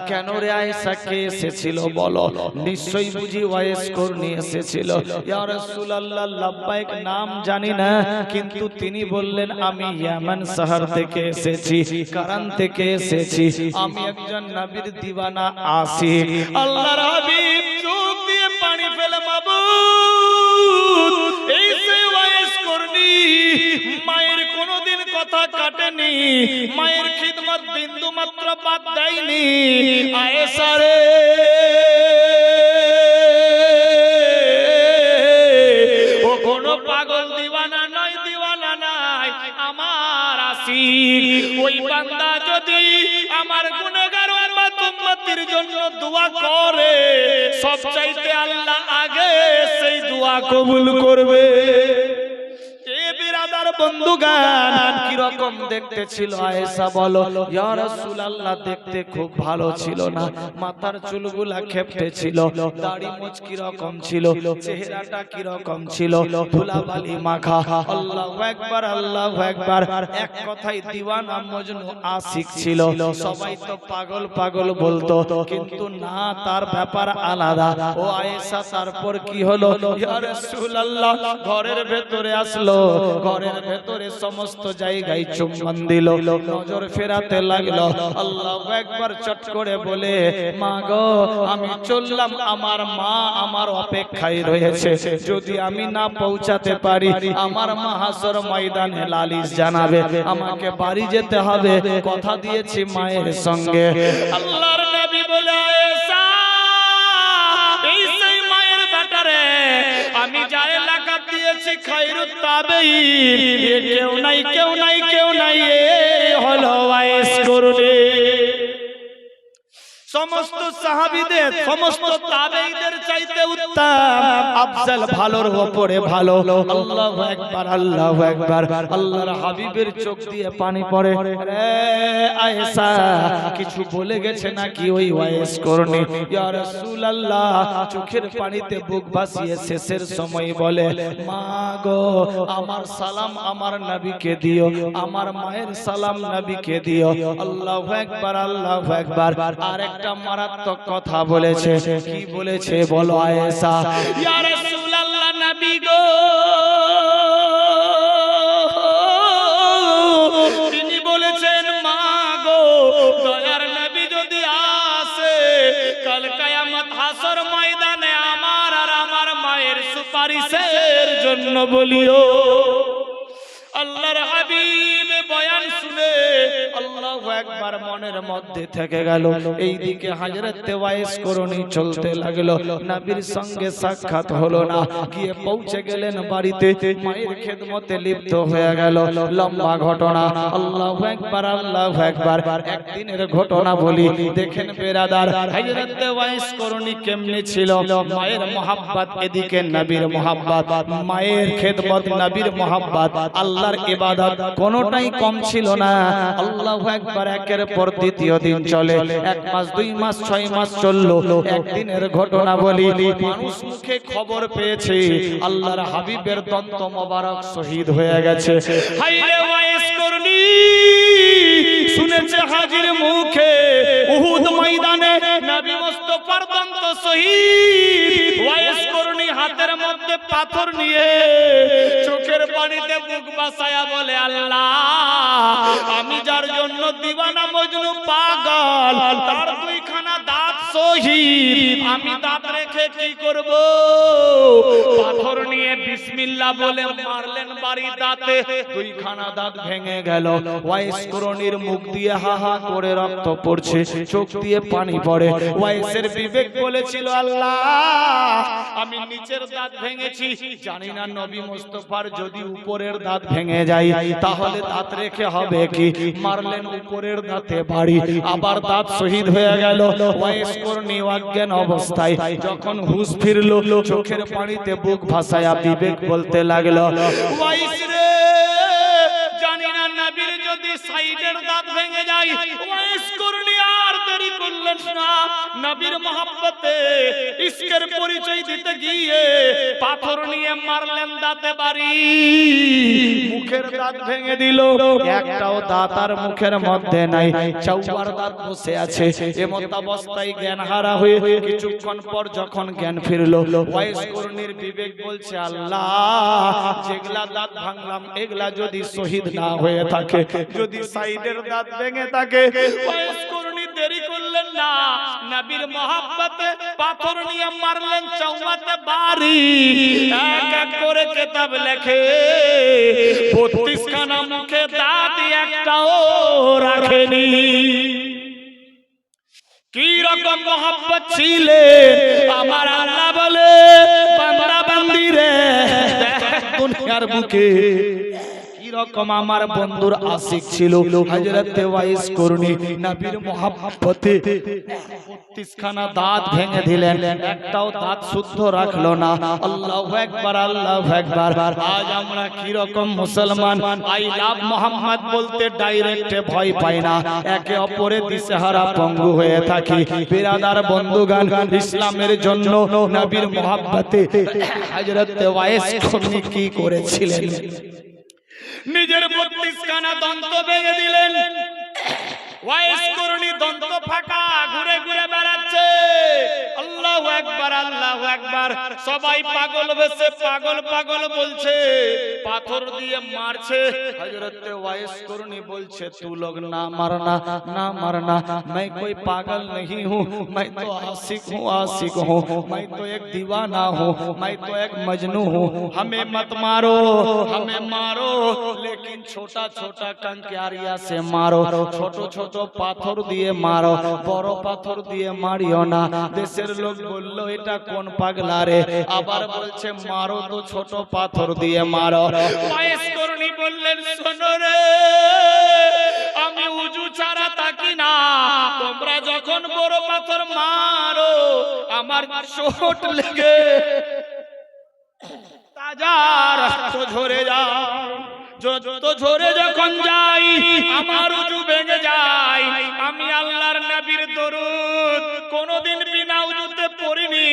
কেন রে আয়েশা, কে এসেছিল বলো? নিশ্চয়ই বুঝি ওয়াইস করনি এসেছিল। ইয়া রাসূলুল্লাহ, লাব্বাইক, নাম জানি না, কিন্তু তিনি বললেন, আমি ইয়ামান শহর থেকে এসেছি, কারান থেকে এসেছি, আমি একজন নবীর দিওয়ানা আশিক। আল্লাহর হাবিব চোখ দিয়ে পানি ফেলে, মাবুদ, এই সে ওয়াইস করনি, মায়ের কোনদিন কথা কাটেনি, মায়ের খিদমত বিন্দু মাত্র বাদ দেয়নি। আয়েশা রে, ও কোন পাগল দিওয়ানা নয়, দিওয়ানা নাই, আমার আশিক। বান্দা যদি আমার গুনাহগার উম্মতের জন্য দোয়া করে সবচাইতে আল্লাহ আগে সেই দোয়া কবুল করবে। এ বিরাদার বন্ধুগান কি রকম দেখতে ছিল আয়েশা বলো, ইয়া রাসূলুল্লাহ দেখতে খুব ভালো ছিল না, মাথার চুলগুলা খেপটে ছিল, দাড়ি মোচ কি রকম ছিল, চেহারাটা কি রকম ছিল, ধুলাবালি মাখা। আল্লাহু আকবার, আল্লাহু আকবার। এক কথায় দিওয়ানা মজনু আশিক ছিল। সবাই তো পাগল পাগল বলতো, কিন্তু না, তার ব্যাপার আলাদা। ও আয়েশা তারপর কি হলো? ইয়া রাসূলুল্লাহ ঘরের ভেতরে আসলো, ঘরের ভেতরে সমস্ত জায়গায় চুম্বন দিল, নজর ফেরাতে লাগলো। আল্লাহু আকবার। চট করে বলে, মা গো আমি চললাম, আমার মা আমার অপেক্ষায় রয়েছে, যদি আমি না পৌঁছাতে পারি আমার মা হাসর ময়দানে লালিশ জানাবে, আমাকে বাড়ি যেতে হবে, কথা দিয়েছি মায়ের সঙ্গে। আল্লাহর নবী বলে, আয়েশা এই সেই মায়ের ব্যাটারে আমি যা এলাকা দিয়েছি খায়রুত তাবেঈন, কেউ নাই কেউ নাই কেউ নাই, হলো ওয়াইস করুনি। সমস্ত সাহাবীদের সমস্ত তাবেঈদের চাইতে উত্তম আফজল, ভালোর উপরে ভালো। আল্লাহু আকবার, আল্লাহু আকবার। আল্লাহর হাবিবের চোখ দিয়ে পানি পড়ে। রে আয়েশা কিছু বলে গেছে নাকি ওই ওয়াইস করুনি? ইয়া রাসূলুল্লাহ চোখের পানিতে বুক ভাসিয়ে শেষের সময় বলে, মা গো আমার সালাম আমার নবীকে দিও, আমার মায়ের সালাম নবীকে দিও। আল্লাহু আকবার, আল্লাহু আকবার। আর একটা মারাত্মক কথা বলেছে। কি বলেছে বলো আয়েশা? ইয়া রাসূলুল্লাহ নবী গো তিনি বলেছেন, মা গো দয়ার নবী যদি আসে কাল কিয়ামত হাসর ময়দানে আমার আর আমার মায়ের সুপারিশের জন্য বলিও। আল্লাহর হাবিব বয়ান শুনে আল্লাহু আকবার মনের মধ্যে থেকে গেল। এইদিকে হযরত ওয়াইস করুনি চলতে লাগলো, নবীর সঙ্গে সাক্ষাৎ হলো না। গিয়ে পৌঁছে গেলেন বাড়িতে, মায়ের খেদমতে লিপ্ত হয়ে গেল। লম্বা ঘটনা। আল্লাহু আকবার, আল্লাহু আকবার। একদিনের ঘটনা বলি, দেখেন বেরাদার হযরত ওয়াইস করুনি কেমনে ছিল। মায়ের মোহাব্বত এদিকে নবীর মোহাব্বত, মায়ের খেদমত নবীর মোহাব্বত, আল্লাহর ইবাদত কোনটাই কম ছিল না। আল্লাহু আকবার। একের পর দ্বিতীয় দিন চলে, 1 মাস 2 মাস 6 মাস চললো। একদিনের ঘটনা বলি, মানুষ মুখে খবর পেয়েছে আল্লাহর হাবিবের দন্ত মোবারক শহীদ হয়ে গেছে। হায়রে ওয়াইস করুনি শুনেছে হাজির মুখে উহুদ ময়দানে নবী মুস্তাফার দন্ত শহীদ। ওয়াইস করুনি হাতের মধ্যে পাথর নিয়ে চোখের পানিতে বুক বাসায়া বলে, আল্লাহ আমি যার জন্য দিওয়ানা মজনু পাগল, তার 2খানা দাঁত শহীদ, আমি দাঁত রেখে কি করব? পাথর নিয়ে বিসমিল্লাহ বলে মারলেন বাড়ি দাঁতে, 2খানা দাঁত ভেঙে গেল। ওয়াইস করুনির মুখ দিয়ে হা হা করে রক্ত পড়ছে, চোখ দিয়ে পানি পড়ে। ওয়াইসের বিবেক বলেছিল, আল্লাহ আমি নিচের দাঁত ভেঙেছি, জানি না নবী মুস্তাফার যদি উপরের দাঁত ভেঙে যায় তাহলে দাঁত রেখে হবে কি? মারলেন উপরের দাঁতে বাড়ি, আবার দাঁত শহীদ হয়ে গেল। ওয়াইস করুনি অজ্ঞান অবস্থায় যখন হুঁশ ফিরলো, চোখের পানিতে বুক ভাসায়া বিবেক বলতে লাগলো, ওয়াইস রে জানি না নবীর যদি সাইডের দাঁত ভেঙে যায়। ওয়াইস করুনি আর দেরি করলেন না, নবীর মহব্বতে ইশকের পরিচয় দিতে গিয়ে পাথর নিয়ে মারলেন দাঁতে বাড়ি, মুখের দাঁত ভেঙে দিল। একটাও দাঁত আর মুখের মধ্যে নাই, চৌবার দাঁত বসে আছে। এমত অবস্থায় জ্ঞান হারা হয়ে কিছুক্ষণ পর যখন জ্ঞান ফিরলো, ওয়াইস করুনির বিবেক বলছে, আল্লাহ যেগুলা দাঁত ভাঙলাম এগুলা যদি শহীদ না হয়ে থাকে, যদি সাইডের দাঁত ভেঙে থাকে। ওয়াইস করুনি দেরি করলেন না, নবীর মহব্বতে পাথর নিয়ে মারলেন চৌবাতে বাড়ি। এক এক করে কিতাব লেখে 32খানা মুখে দাঁত একটাও রাখেনি। কি রকম মহব্বত ছিলেন আমার আল্লাহ বলে, বান্দা বান্দি রে দুনিয়ার বুকে কি রকম আমার বন্ধুর আশিক ছিল হযরত ওয়াইস করনি নবীর মোহাব্বতে 32 খানা দাঁত ভেঙে দিলেন, একটাও দাঁত শুদ্ধ রাখলো না। আল্লাহু আকবার, আল্লাহু আকবার। আজ আমরা কি রকম মুসলমান, আই লাভ মোহাম্মদ বলতে ডাইরেক্টে ভয় পাই না, একে অপরের দিশেহারা পঙ্গু হয়ে থাকি। বিরাদার বন্ধুগণ, ইসলামের জন্য নবীর মোহাব্বতে হযরত ওয়াইস করনি কি করেছিলেন? নিজের 32 খানা দন্ত ভেঙে দিলেন। ওয়াইস করনি দন্ত ফাঁকা, ঘুরে ঘুরে বেড়াচ্ছে। আল্লাহু আকবার, আল্লাহু আকবার। সবাই পাগল বেশে পাগল পাগল বলছে, পাথর দিয়ে মারছে। হযরত ওয়াইস করনি বলছে, তু লোগ না মারনা, না মারনা, मैं कोई पागल नहीं हूँ, मैं तो आशिक हूँ, आशिक हूँ, मैं तो एक दीवाना हूँ, मैं तो एक मजनू हूँ। हमें मत मारो, हमें मारो, लेकिन छोटा छोटा कंकारिया से मारो, छोटो छोटो পাথর দিয়ে মারো, বড় পাথর দিয়ে মারিও না। দেশের লোক বলল, এটা কোন পাগলা রে, আবার বলছে মারো তো ছোট পাথর দিয়ে মারো। ওয়াইস করনি বললেন, শোনো রে, আমি উজু ছাড়া থাকি না, তোমরা যখন বড় পাথর মারো আমার চোট লেগে তাজা রক্ত ঝরে যায়, যত ঝরে যখন যাই আমার উজু ভেঙে যায়। আমি আল্লাহর নবীর দরুদ কোনদিন বিনা উজুতে পড়িনি,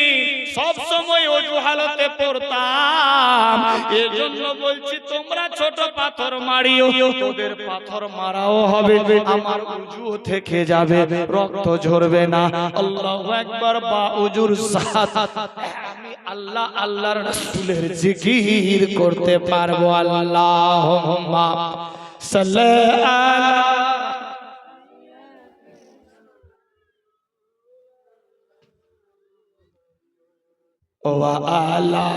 সব সময় ওযু হালতে পড়তাম। এজন্য বলছি তোমরা ছোট পাথর মারিও, তোদের পাথর মারাও হবে, আমার উজু থেকে যাবে, রক্ত ঝরবে না। আল্লাহু আকবার। বা উজুর সাথে আমি আল্লাহ আল্লাহর রাসূলের জিকির করতে পারবো। আল্লাহুম্মা সাল্লি আলা ওয়া আলা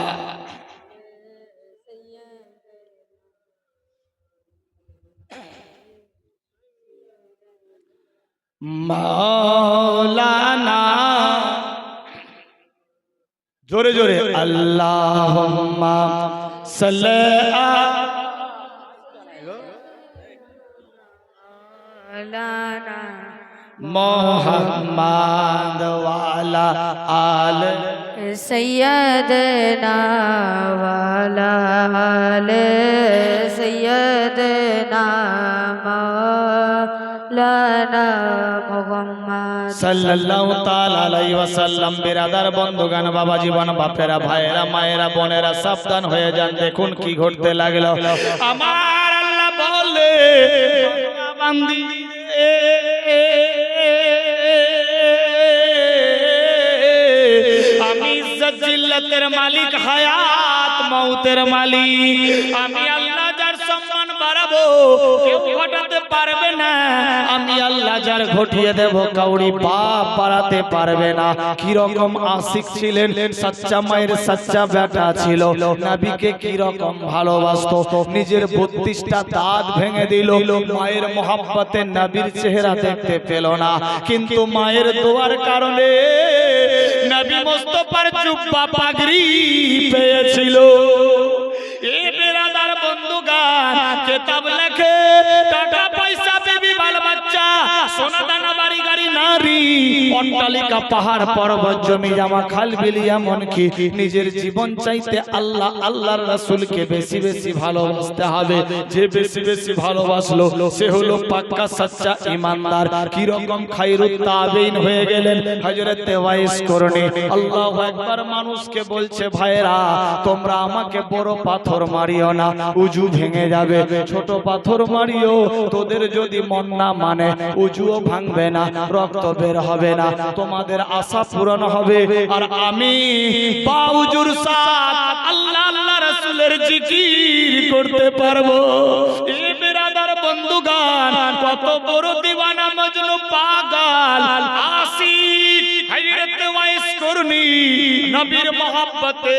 মাওলানা, জোরে জোরে আল্লাহুম্মা সাল্লি আলা মুহাম্মাদ ওয়া আলা আলি सैयदना वाला आले सैयदना मौलाना मुहम्मद সাল্লাল্লাহু তাআলা আলাইহি ওয়াসাল্লাম। বিরাদার বন্ধুগণ, বাবা জীবন, বাপেরা, ভাইয়েরা, মায়েরা, বোনেরা, সাবধান হয়ে যান। দেখুন কি ঘটতে লাগলো। আমার আল্লাহ বলে, বান্দি আমি ইজ্জত জিল্লাতের মালিক, হায়াত মউতের মালিক। আমি আল্লাহ যার সম্মান বাড়াবো কেউ ঘটাতে পারবে না, আমি আল্লাহ যার ঘটিয়ে দেব কাউরি বাপ বাড়াতে পারবে না। কি রকম আশিক ছিলেন, সচ্চা মায়ের সচ্চা বেটা ছিল, নবীকে কি রকম ভালোবাসতো, নিজের 32টা দাঁত ভেঙে দিল। মায়ের মোহাব্বতে নবীর চেহারা দেখতে পেল না, কিন্তু মায়ের দোয়ার কারণে নবী মুস্তাফার জুব্বা পাগড়ি পেয়েছিল। এ বেরাদার বন্ধুগান, কিতাব লেখে টাকা পয়সা বিবি বাল বাচ্চা সোনা দানা বাড়ি গাড়ি নারী অট্টালিকা পাহাড় পর্বত জমি জামা খাল বিলি, এমনকি নিজের জীবন চাইতে আল্লাহ আল্লাহর রাসূলকে বেশি বেশি ভালোবাসতে হবে। যে বেশি বেশি ভালোবাসলো সে হলো পাক্কা সচ্চা ঈমানদার। কি রকম খায়রুত তাবিঈন হয়ে গেলেন হযরত ওয়াইস করনি। আল্লাহু আকবার। মানুষকে বলছে, ভাইরা তোমরা আমাকে বড় পাথর মারিও না, উজু ভেঙে যাবে, ছোট পাথর মারিও, তোদের যদি মন না মানে উজুও ভাঙবে না, রক্ত বের হবে না, তোমাদের আশা পূরণ হবে, আর আমি বা উজুর সাথ আল্লাহ আল্লাহ রাসূলের জিকির করতে পারবো। এ বিরাদার বন্ধুগান, কত বড় দিওয়ানা মজনু পাগল আশিক হযরত ওয়াইস করনি নবীর মহব্বতে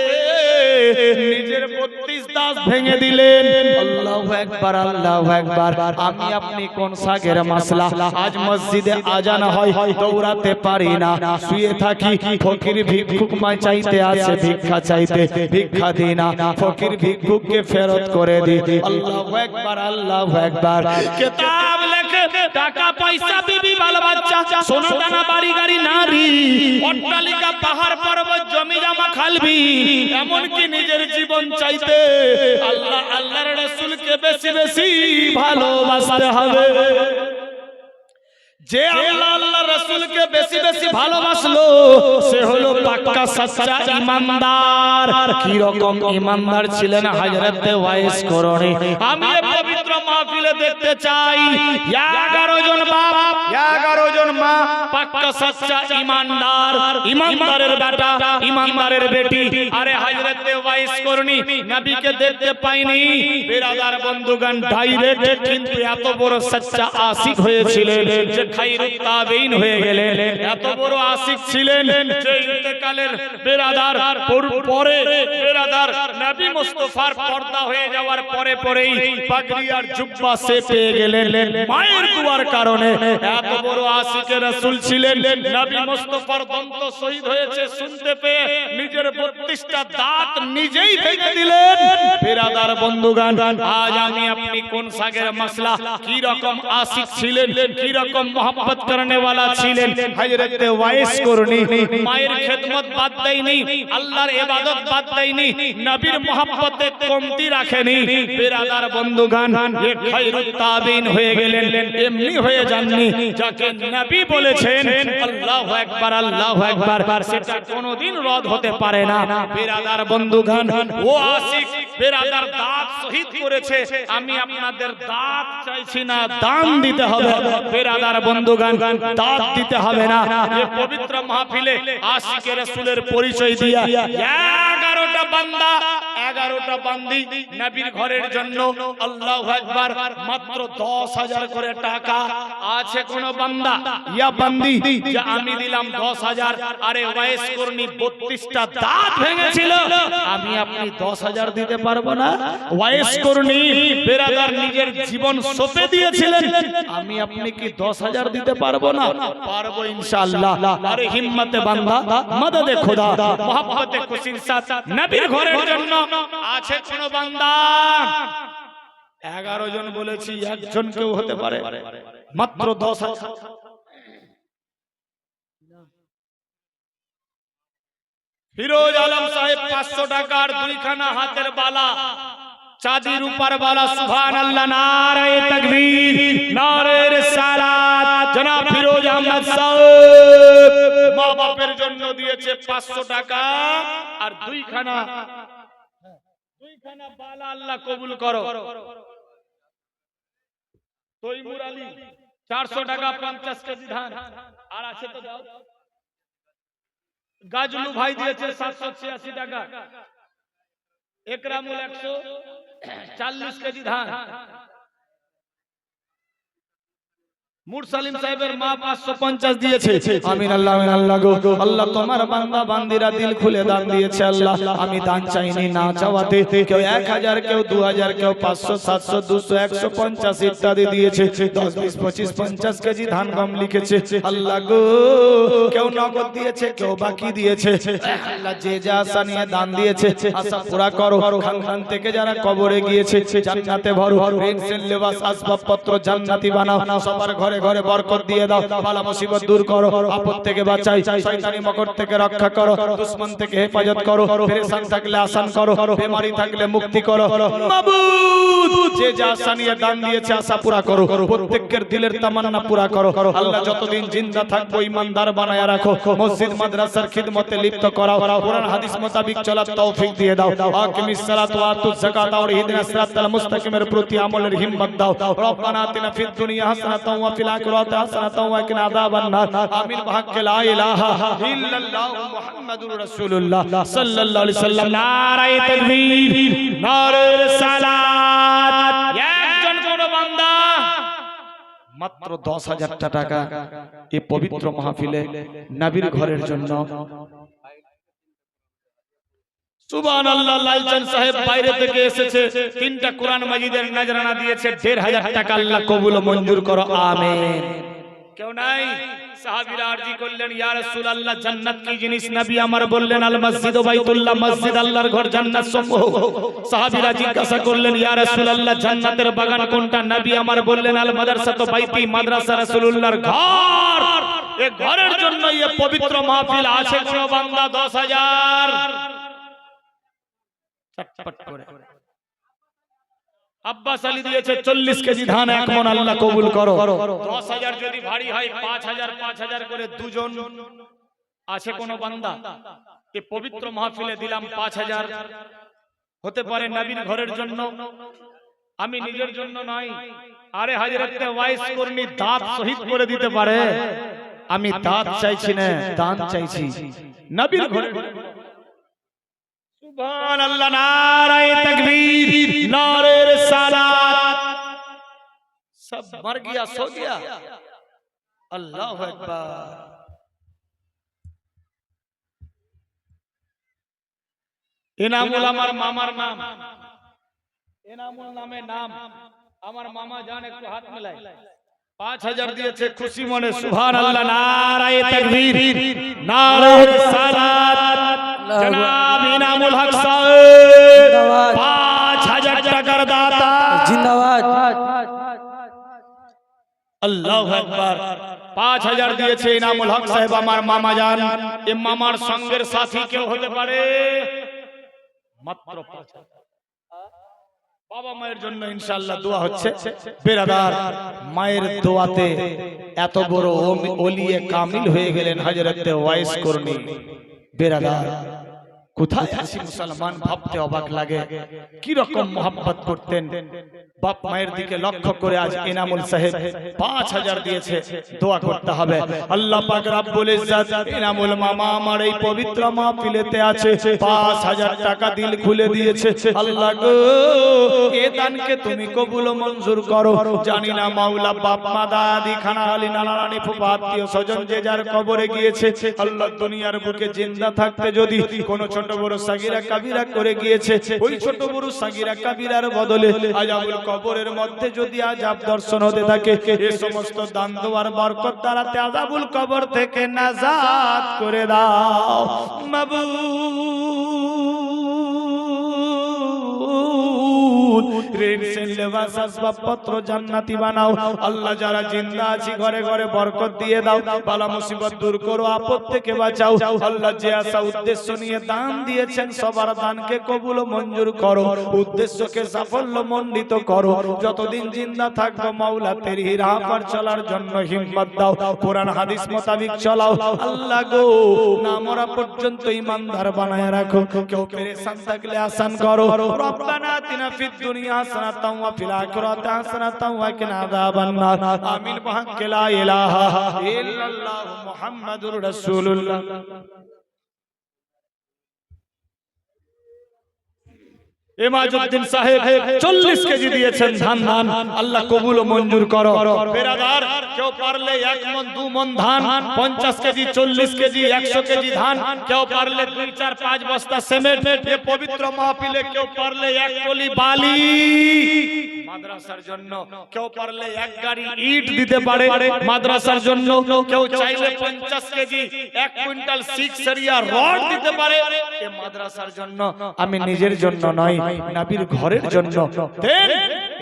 নিজের 32 দাঁত ভেঙে দিলেন। আল্লাহু আকবার, আল্লাহু আকবার। আমি আপনি কোন সাগের মাসলা? আজ মসজিদে আজান হয়, দৌড়াতে পারি না, শুয়ে থাকি। ফকির ভিক্ষুক মাই চাইতে আসে ভিক্ষা চাইতে, ভিক্ষা দিই না, ফকির ভিক্ষুককে ফেরত করে দিই। আল্লাহু আকবার, আল্লাহু আকবার। কিতাব লেখে টাকা পয়সা বিবি বাল বাচ্চা সোনা দানা বাড়ি গাড়ি নারী অট্টালিকা পাহাড় পর্বত জমি জমা খালবি এমনকি নিজের জীবন চাইতে আল্লাহ আল্লাহর রাসূলকে বেশি বেশি ভালোবাসতে হবে। যে আল্লাহ আল্লাহর রাসূলকে বেশি বেশি ভালোবাসলো সে হলো পাক্কা সচ্চা ঈমানদার। কি রকম ঈমানদার ছিলেন হযরত ওয়াইস করণী? আমি এই পবিত্র মাহফিলে দেখতে চাই 11 জন বাপ 11 জন মা পাক্কা সচ্চা ঈমানদার, ঈমানদারের বেটা ঈমানদারের বেটি। আরে হযরত ওয়াইস করণী নবীকে দেখতে পাইনি বিরাদার বন্ধুগণ, ডাইরেক্ট কিন্তু এত বড় সচ্চা আশিক হয়েছিলেন যে খায়রুত তাবেঈন হয়ে গেলেন। এত বড় আশিক ছিলেন যে ইন্তেকালের বিরাদার পরে বিরাদার নবী মুস্তাফার পর্দা হয়ে যাওয়ার পরে পরেই পাগড়ি আর জুব্বা সে পেয়ে গেলেন মায়ের দুয়ার কারণে। এত বড় আশিকে রাসূল ছিলেন। নবী মুস্তাফার দন্ত শহীদ হয়েছে শুনতে পেয়ে নিজের 32টা দাঁত নিজেই ভেঙে দিলেন। বিরাদার বন্ধুগণ, আজ আমি আপনি কোন সাগের মাসলা? কি রকম আশিক ছিলেন, কি রকম मोहब्बत करने वाला ছিলেন হযরত ওয়াইস করণী। মায়ের খেদমত বাদ দেয়নি, আল্লাহর ইবাদত বাদ দেয়নি, নবীর মোহাব্বতে কমতি রাখেনি। বিরাদার বন্ধুগণ, এ খায়রুত তাবেঈন হয়ে গেলেন, এমনি হয়ে যাননি। যাকে নবী বলেছেন আল্লাহু আকবার, আল্লাহু আকবার, সেটা কোনোদিন রদ হতে পারে না। বিরাদার বন্ধুগণ, ও আশিক বিরাদার দাঁত শহীদ করেছে। আমি আপনাদের দাঁত চাইছি না, দান দিতে হবে। বিরাদার বন্ধুগণ, দাঁত দিতে হবে না। এই পবিত্র মাহফিলে আশিকে রাসূলের পরিচয় দিয়া 11টা বান্দা 11টা বান্দি নবীর ঘরের জন্য আল্লাহু আকবার মাত্র 10,000 করে টাকা আছে। কোন বান্দা ইয়া বান্দি যে আমি দিলাম 10,000, আরে ওয়াইস করণী 32টা দাঁত ভেঙেছিল, আমি আপনি 10,000 দিতে পারবো না? ওয়াইস করণী বিরাদার নিজের জীবন সঁপে দিয়েছিলেন, আমি আপনি কি 10,000 দিতে পারবো না? পারবো ইনশাআল্লাহ। আরে হিম্মতে বান্দা মদদে খোদা মোহাব্বতে খুশির সাথ নবীর ঘরের জন্য আছে কোন বান্দা? 11 জন বলেছি, একজন কেউ হতে পারে, মাত্র 10,000। ফিরোজ আলম সাহেব 500 টাকার 2খানা হাতের বালা, চাঁদি রূপার বালা। সুবহানাল্লাহ, নারে তাকবীর, নারে রিসালাত। জনাব ফিরোজ আহমদ সাহেব মা বাপের জন্য দিয়েছে 500 টাকা আর 2খানা বালা। আল্লাহ কবুল করো। তৈমুর আলী 400 টাকা 50 কেজি ধান আর আছে তো দাও। গাজলু ভাই দিয়েছে 786 টাকা। একরামুল 140 কেজি ধান। মুরসালিম সাহেবের মা 550 দিয়েছে। আমিন আল্লাহ, আমিন আল্লাহ গো। আল্লাহ তোমার বান্দা বান্দিরা দিল খুলে দান দিয়েছে। আল্লাহ আমি দান চাইনি, না চাওয়াতে কেউ 1000, কেউ 2000, কেউ 500, 700, 200, 150 ইত্যাদি দিয়েছে। 10, 20, 25, 50 কেজি ধান গম লিখেছে। আল্লাহ গো, কেউ নগদ দিয়েছে, কেউ বাকি দিয়েছে। আল্লাহ যে যা আশা নিয়ে দান দিয়েছে আশা পুরা করো। খানদান থেকে যারা কবরে গিয়েছে জান্নাতে ভরো, পেনশন লেবাস আসবাবপত্র জান্নাতি বানাও। সবার ঘরে ঘরে বরকত দিয়ে দাও। বালা মুসিবত দূর করো, আপদ থেকে বাঁচাই, শয়তানি মকর থেকে রক্ষা করো, দুশমন থেকে হেফাজত করো, পেরেশান থাকলে আসান করো, বেমারি থাকলে মুক্তি করো। মাবুদ যে যা আশা নিয়ে দান দিয়েছে আশা পুরা করো, প্রত্যেকের দিলের তামান্না পুরা করো। আল্লাহ যতদিন জিন্দা থাকবো ঈমানদার বানায়া রাখো। মসজিদ মাদ্রাসার খিদমতে লিপ্ত করাও। কোরআন হাদিস মোতাবেক চলার তৌফিক দিয়ে দাও। আকিমিস সালাত ওয়া আতুজ যাকাত ওয়া ইহদিনাস সিরাতাল মুস্তাকিমের প্রতি আমলের হিম্মত দাও। রব্বানা আতিনা ফিদ দুনিয়া হাসানাতাও ওয়া ফিল আখিরাতি হাসানাতাও ওয়া কিনা আযাবান নার। আমিন বিহাক্কি লা ইলাহা ইল্লাল্লাহ মুহাম্মাদুর রাসূলুল্লাহ সাল্লাল্লাহু আলাইহি ওয়াসাল্লাম। নারায়ে তাকবীর, নারে রিসালাত। একজন কোন বান্দা মাত্র 10,000 টাকা এই পবিত্র মাহফিলে নবীর ঘরের জন্য। সুবহানাল্লাহ। লালচাঁদ সাহেব বাইরে থেকে এসেছে, 3টা কোরআন মাজিদের নজরানা দিয়েছে, 1,500 টাকা। আল্লাহ কবুল ও মঞ্জুর করো, আমিন। কেউ নাই? সাহাবীরা আরজি করলেন, ইয়া রাসূলুল্লাহ জান্নাত কি জিনিস? নবী আমার বললেন, আল মসজিদ বাইতুল্লাহ, মসজিদ আল্লাহর ঘর, জান্নাত সমূহ। সাহাবীরা জিজ্ঞাসা করলেন, ইয়া রাসূলুল্লাহ জান্নাতের বাগান কোনটা? নবী আমার বললেন, আল মাদ্রাসাতু বাইতি, মাদ্রাসা রাসূলুল্লাহর ঘর। এই ঘরের জন্য এই পবিত্র মাহফিল। আছে কোন বান্দা 10,000? চটপট করে। আব্বাস আলী দিয়েছে 40 কেজি ধান, 1 মণ। আল্লাহ কবুল করো। 10,000 যদি ভারী হয়, 5,000 করে দুজন। আছে কোন বান্দা? এই পবিত্র মাহফিলে দিলাম 5,000। হতে পারে নবীর ঘরের জন্য, আমি নিজের জন্য নয়। আরে হযরতে ওয়াইস কর্ণী দাঁত শহীদ করে দিতে পারে। আমি দাঁত চাইছি না, দান চাইছি নবীর ঘরে। সুবহানাল্লাহ, নারায়ে তাকবীর, নারে রিসালাত। সব মর গয়া, সো গয়া। আল্লাহু আকবার। এনামুল আমার মামার নাম, এনামুল নামে নাম। আমার মামা জান, একটু হাত মেলায়। 5,000 দিয়েছে খুশি মনে। সুবহানাল্লাহ, নারায়ে তাকবীর, নারে রিসালাত। জনাব ইনামুল হক সাহেব 5,000 টাকার দাতা। জিন্দাবাদ। আল্লাহু আকবার। 5,000 দিয়েছে ইনামুল হক সাহেব, আমার মামা জান। এই মামার সঙ্গের সাথী কেউ হতে পারে? মাত্র 5,000। বাবা মায়ের জন্য ইনশাআল্লাহ দোয়া হচ্ছে। বেরাদার, মায়ের দোয়াতে এত বড় ওলিয়ে কামিল হয়ে গেলেন হযরতে ওয়াইস কর্ণী। বেরাদার, কোথায় আছি মুসলমান ভাবতে অবাক লাগে। কি রকম মোহাব্বত করতেন। বাপ মায়ের দিকে লক্ষ্য করে আজ ইনামুল সাহেব 5,000 দিয়েছে। দোয়া করতে হবে। আল্লাহ পাক রব্বুল ইজ্জত ইনামুল মামা আমার এই পবিত্র মাহফিলেতে আছে, 5,000 টাকা দিল খুলে দিয়েছে। আল্লাহ গো, এ দানকে তুমি কবুল ও মঞ্জুর করো। জানি না মাওলা, বাপ মা দাদি খানা আলী নানা নানি ফুফা আত্মীয় স্বজন যে যার কবরে গিয়েছে, আল্লাহ দুনিয়ার বুকে জিন্দা থাকতে যদি কোনো ছোট বড় সাগীরা কাবিরা করে গিয়েছে, ওই ছোট বড় সাগীরা কাবিরার বদলে আযাবুল কবরের মধ্যে যদি আযাব দর্শন হতে থাকে, এই সমস্ত দান দোয়ার বরকত দ্বারা আযাবুল কবর থেকে নাজাত করে দাও মাবুদ। ঋণ সেন লেবাস আসবাবপত্র জান্নাতি বানাও। আল্লাহ যারা জিন্দা আছি ঘরে ঘরে বরকত দিয়ে দাও। বালা মুসিবত দূর করো, আপদ থেকে বাঁচাও। আল্লাহ যে আশা উদ্দেশ্য নিয়ে দান দিয়েছেন, সবার দানকে কবুল ও মঞ্জুর করো। উদ্দেশ্যকে সাফল্য মণ্ডিত করো। যতদিন জিন্দা থাকবো মাওলা তেরি রাহ पर চলার জন্য হিম্মত দাও। কোরআন হাদিস মোতাবেক চলাও। আল্লাহ গো, না মরা পর্যন্ত ঈমানদার বানায় রাখো। কেউ পেরেশান থাকলে আসান করো। রব্বানা আতিনা ফিদ দুনিয়া হাসানাতাও ওয়া ফিল আখিরাতি হাসানাতাও ওয়া কিনা আযাবান নার। আমিন বিহাক্কি লা ইলাহা ইল্লাল্লাহ মুহাম্মাদুর রাসূলুল্লাহ। ইমাজউদ্দিন সাহেব 40 কেজি দিয়েছেন ধান। আল্লাহ কবুল ও মঞ্জুর করো। বেরাদার, কেউ পারলে 1 মণ 2 মণ ধান, 50 কেজি 40 কেজি 100 কেজি ধান, কেউ পারলে 2 4 5 বস্তা সিমেন্ট, এই পবিত্র মাহফিলে কেউ পারলে 1 টলি বালি মাদ্রাসার জন্য, কেউ পারলে 1 গাড়ি ইট দিতে পারে মাদ্রাসার জন্য, কেউ চাইলে 50 কেজি 1 কুইন্টাল 6 সেরিয়া রড দিতে পারে এই মাদ্রাসার জন্য। আমি নিজের জন্য নয়, নবীর ঘরের জন্য দেন।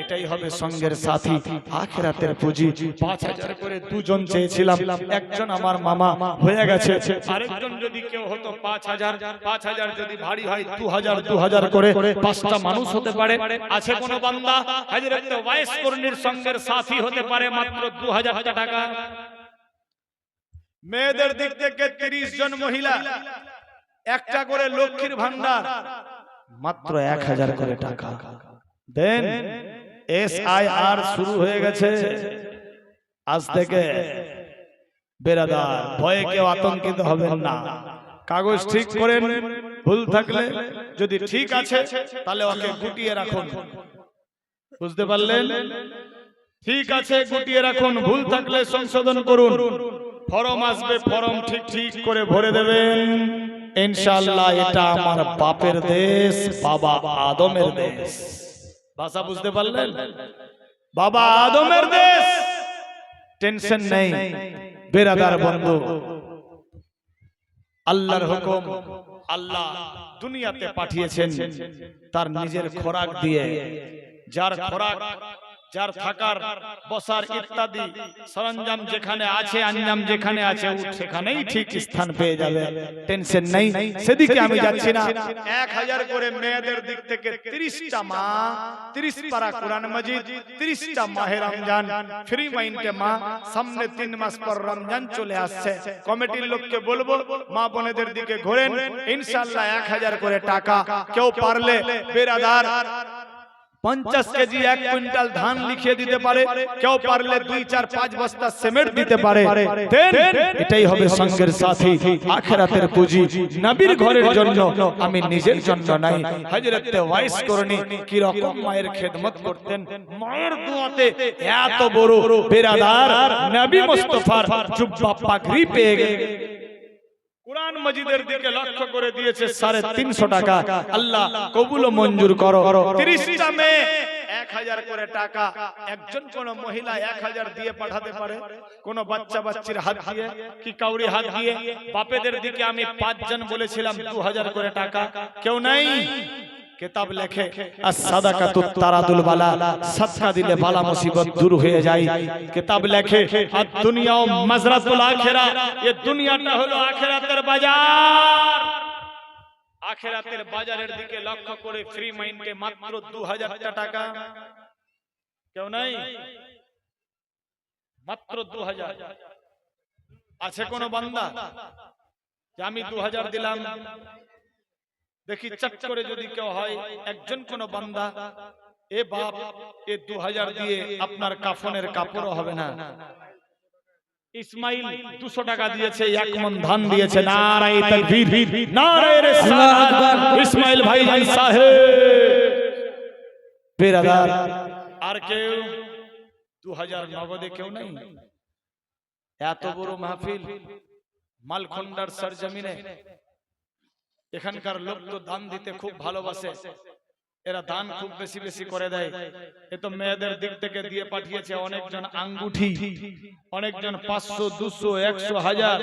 এটাই হবে সঙ্গের সাথী, আখিরাতের পুঁজি। 5,000 করে দুজন চেয়েছিলাম, একজন আমার মামা হয়ে গেছে। আরেকজন যদি কেউ হতো 5,000 যদি ভারী হয় 2,000 করে 5টা মানুষ হতে পারে। আছে কোন বান্দা হযরত ওয়াইস কর্ণীর সঙ্গের সাথী হতে পারে? মাত্র 2,000 টাকা। মেয়েদের দিক থেকে 30 জন মহিলা, একটা করে লক্ষ্মীর ভান্ডার, মাত্র 1,000 করে টাকা দেন। SIR শুরু হয়ে গেছে আজ থেকে। বেরাদার, ভয়ে কেউ আতঙ্কিত হবেন না। কাগজ ঠিক করেন, ভুল থাকলে যদি ঠিক আছে তাহলে ওকে গুটিয়ে রাখুন। বুঝতে পারলেন? ঠিক আছে, গুটিয়ে রাখুন, ভুল থাকলে সংশোধন করুন। ফরম আসবে, ফরম ঠিক ঠিক করে ভরে দেবেন ইনশাআল্লাহ। এটা আমার বাপের দেশ, বাবা আদমের দেশ। ভাষা বুঝতে পারলেন? বাবা আদমের দেশ, টেনশন নেই বেরাদার বন্ধু। আল্লাহর হুকুম, আল্লাহ দুনিয়াতে পাঠিয়েছেন তার নিজের খোরাক দিয়ে। যার খোরাক, যার থাকার বসার ইত্যাদি সরঞ্জাম যেখানে আছে, আঞ্জাম যেখানে আছে, সেখানেই ঠিক স্থান পেয়ে যাবে, টেনশন নেই। সেদিকে আমি যাচ্ছি না। 1000 করে মেয়েদের দিক থেকে 30টা মা, 30 পারা কোরআন মাজিদ, 30টা মাহে রমজান ফ্রি মাইন্ডে মা। সামনে 3 মাস পর রমজান চলে আসছে। কমিটির লোককে বলবো মা বোনেদের দিকে ঘোরেন, ইনশাআল্লাহ 1000 করে টাকা। কেউ পারলে বেরাদার 50 কেজি 1 কুইন্টাল ধান লিখিয়ে দিতে পারে, কেউ পারলে 2, 4, 5 বস্তা সিমেন্ট দিতে পারে। এটাই হবে সঙ্গের সাথী, আখিরাতের পুঁজি। নবীর ঘরের জন্য, আমি নিজের জন্য নাই। হযরত ওয়াইস করনি কি রকম মায়ের খেদমত করতেন, মায়ের দুয়াতে এত বড় বেরাদার নবী মুস্তাফার জুব্বা পাগড়ি পেয়ে গেলেন। কুরআন মাজিদের দিকে লক্ষ্য করে দিয়েছে 350 টাকা। আল্লাহ কবুল ও মঞ্জুর করো। 30টা মেয়ে 1000 করে টাকা। একজন কোন মহিলা 1000 দিয়ে পাঠাতে পারে? কোন বাচ্চা বাচ্চির হাত দিয়ে কি কাউরি হাত দিয়ে? বাপেদের দিকে আমি 5 জন বলেছিলাম 2000 করে টাকা। কেউ নাই? কিতাব লেখে as-সাদাকাতুত তারাদুল বালা, সাদকা দিলে বালা মুসিবত দূর হয়ে যায়। কিতাব লেখে আদ-দুনিয়া মাজরাতুল আখিরা, এই দুনিয়াটা হলো আখিরাতের বাজার। আখিরাতের বাজারের দিকে লক্ষ্য করে ফ্রি মাইন্ডে মাত্র 2000 টাকা। কেউ নাই? মাত্র 2000। আছে কোন বান্দা যে আমি 2000 দিলাম? দেখি চট করে যদি কেউ হয়, একজন কোন বান্দা। এ বাপ, এ 2000 দিয়ে আপনার কাফনের কাপড়ও হবে না। ইসমাইল 200 টাকা দিয়েছে, 1 মণ ধান দিয়েছে। নারায়ে তাকবীর, নারায়ে রিসালাত। ইসমাইল ভাইজান সাহেব বেরাদার। আর কেউ 2000 নগদে কেউ নাই? এত বড় মাহফিল মালখন্ডার সরজমিনে। এখানকার লোক তো দান দিতে খুব ভালোবাসে, এরা দান খুব বেশি বেশি করে দেয়। এ তো মেয়েদের দিক থেকে দিয়ে পাঠিয়েছে অনেকজন আঙ্গুঠি, অনেকজন 500, 200, 100, 1000,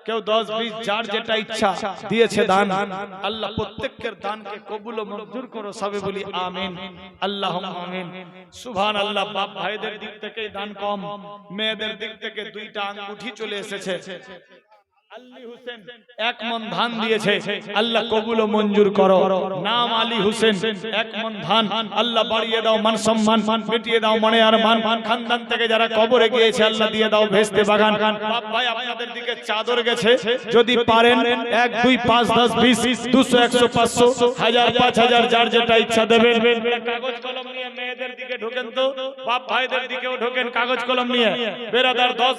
কেউ 10, 20, যার যেটা ইচ্ছা দিয়েছে দান। আল্লাহ প্রত্যেকের দানকে কবুল ও মঞ্জুর করো, সবে বলি আমিন, আল্লাহুম্মা আমিন। সুবহানাল্লাহ। বাপ ভাইদের দিক থেকে দান কম, মেয়েদের দিক থেকে 2টা আঙ্গুঠি চলে এসেছে। আলী হোসেন 1 মণ ধান দিয়েছে, আল্লাহ কবুল ও মঞ্জুর করো। নাম আলী হোসেন, 1 মণ ধান। আল্লাহ বাড়িয়ে দাও মান সম্মান, মিটিয়ে দাও মনে আর মান। খানদান থেকে যারা কবরে গিয়েছে আল্লাহ দিয়ে দাও ভেস্তে বাগান। বাপ ভাই আপনাদের দিকে চাদর গেছে, যদি পারেন 1, 2, 5, 10, 20, 200, 100, 500, 1000, 5000, যার যেটা ইচ্ছা দেবেন। কাগজ কলম নিয়ে মেয়েদের দিকে ঢোকেন তো, বাপ ভাইদের দিকেও ঢোকেন কাগজ কলম নিয়ে। বেরাদার 10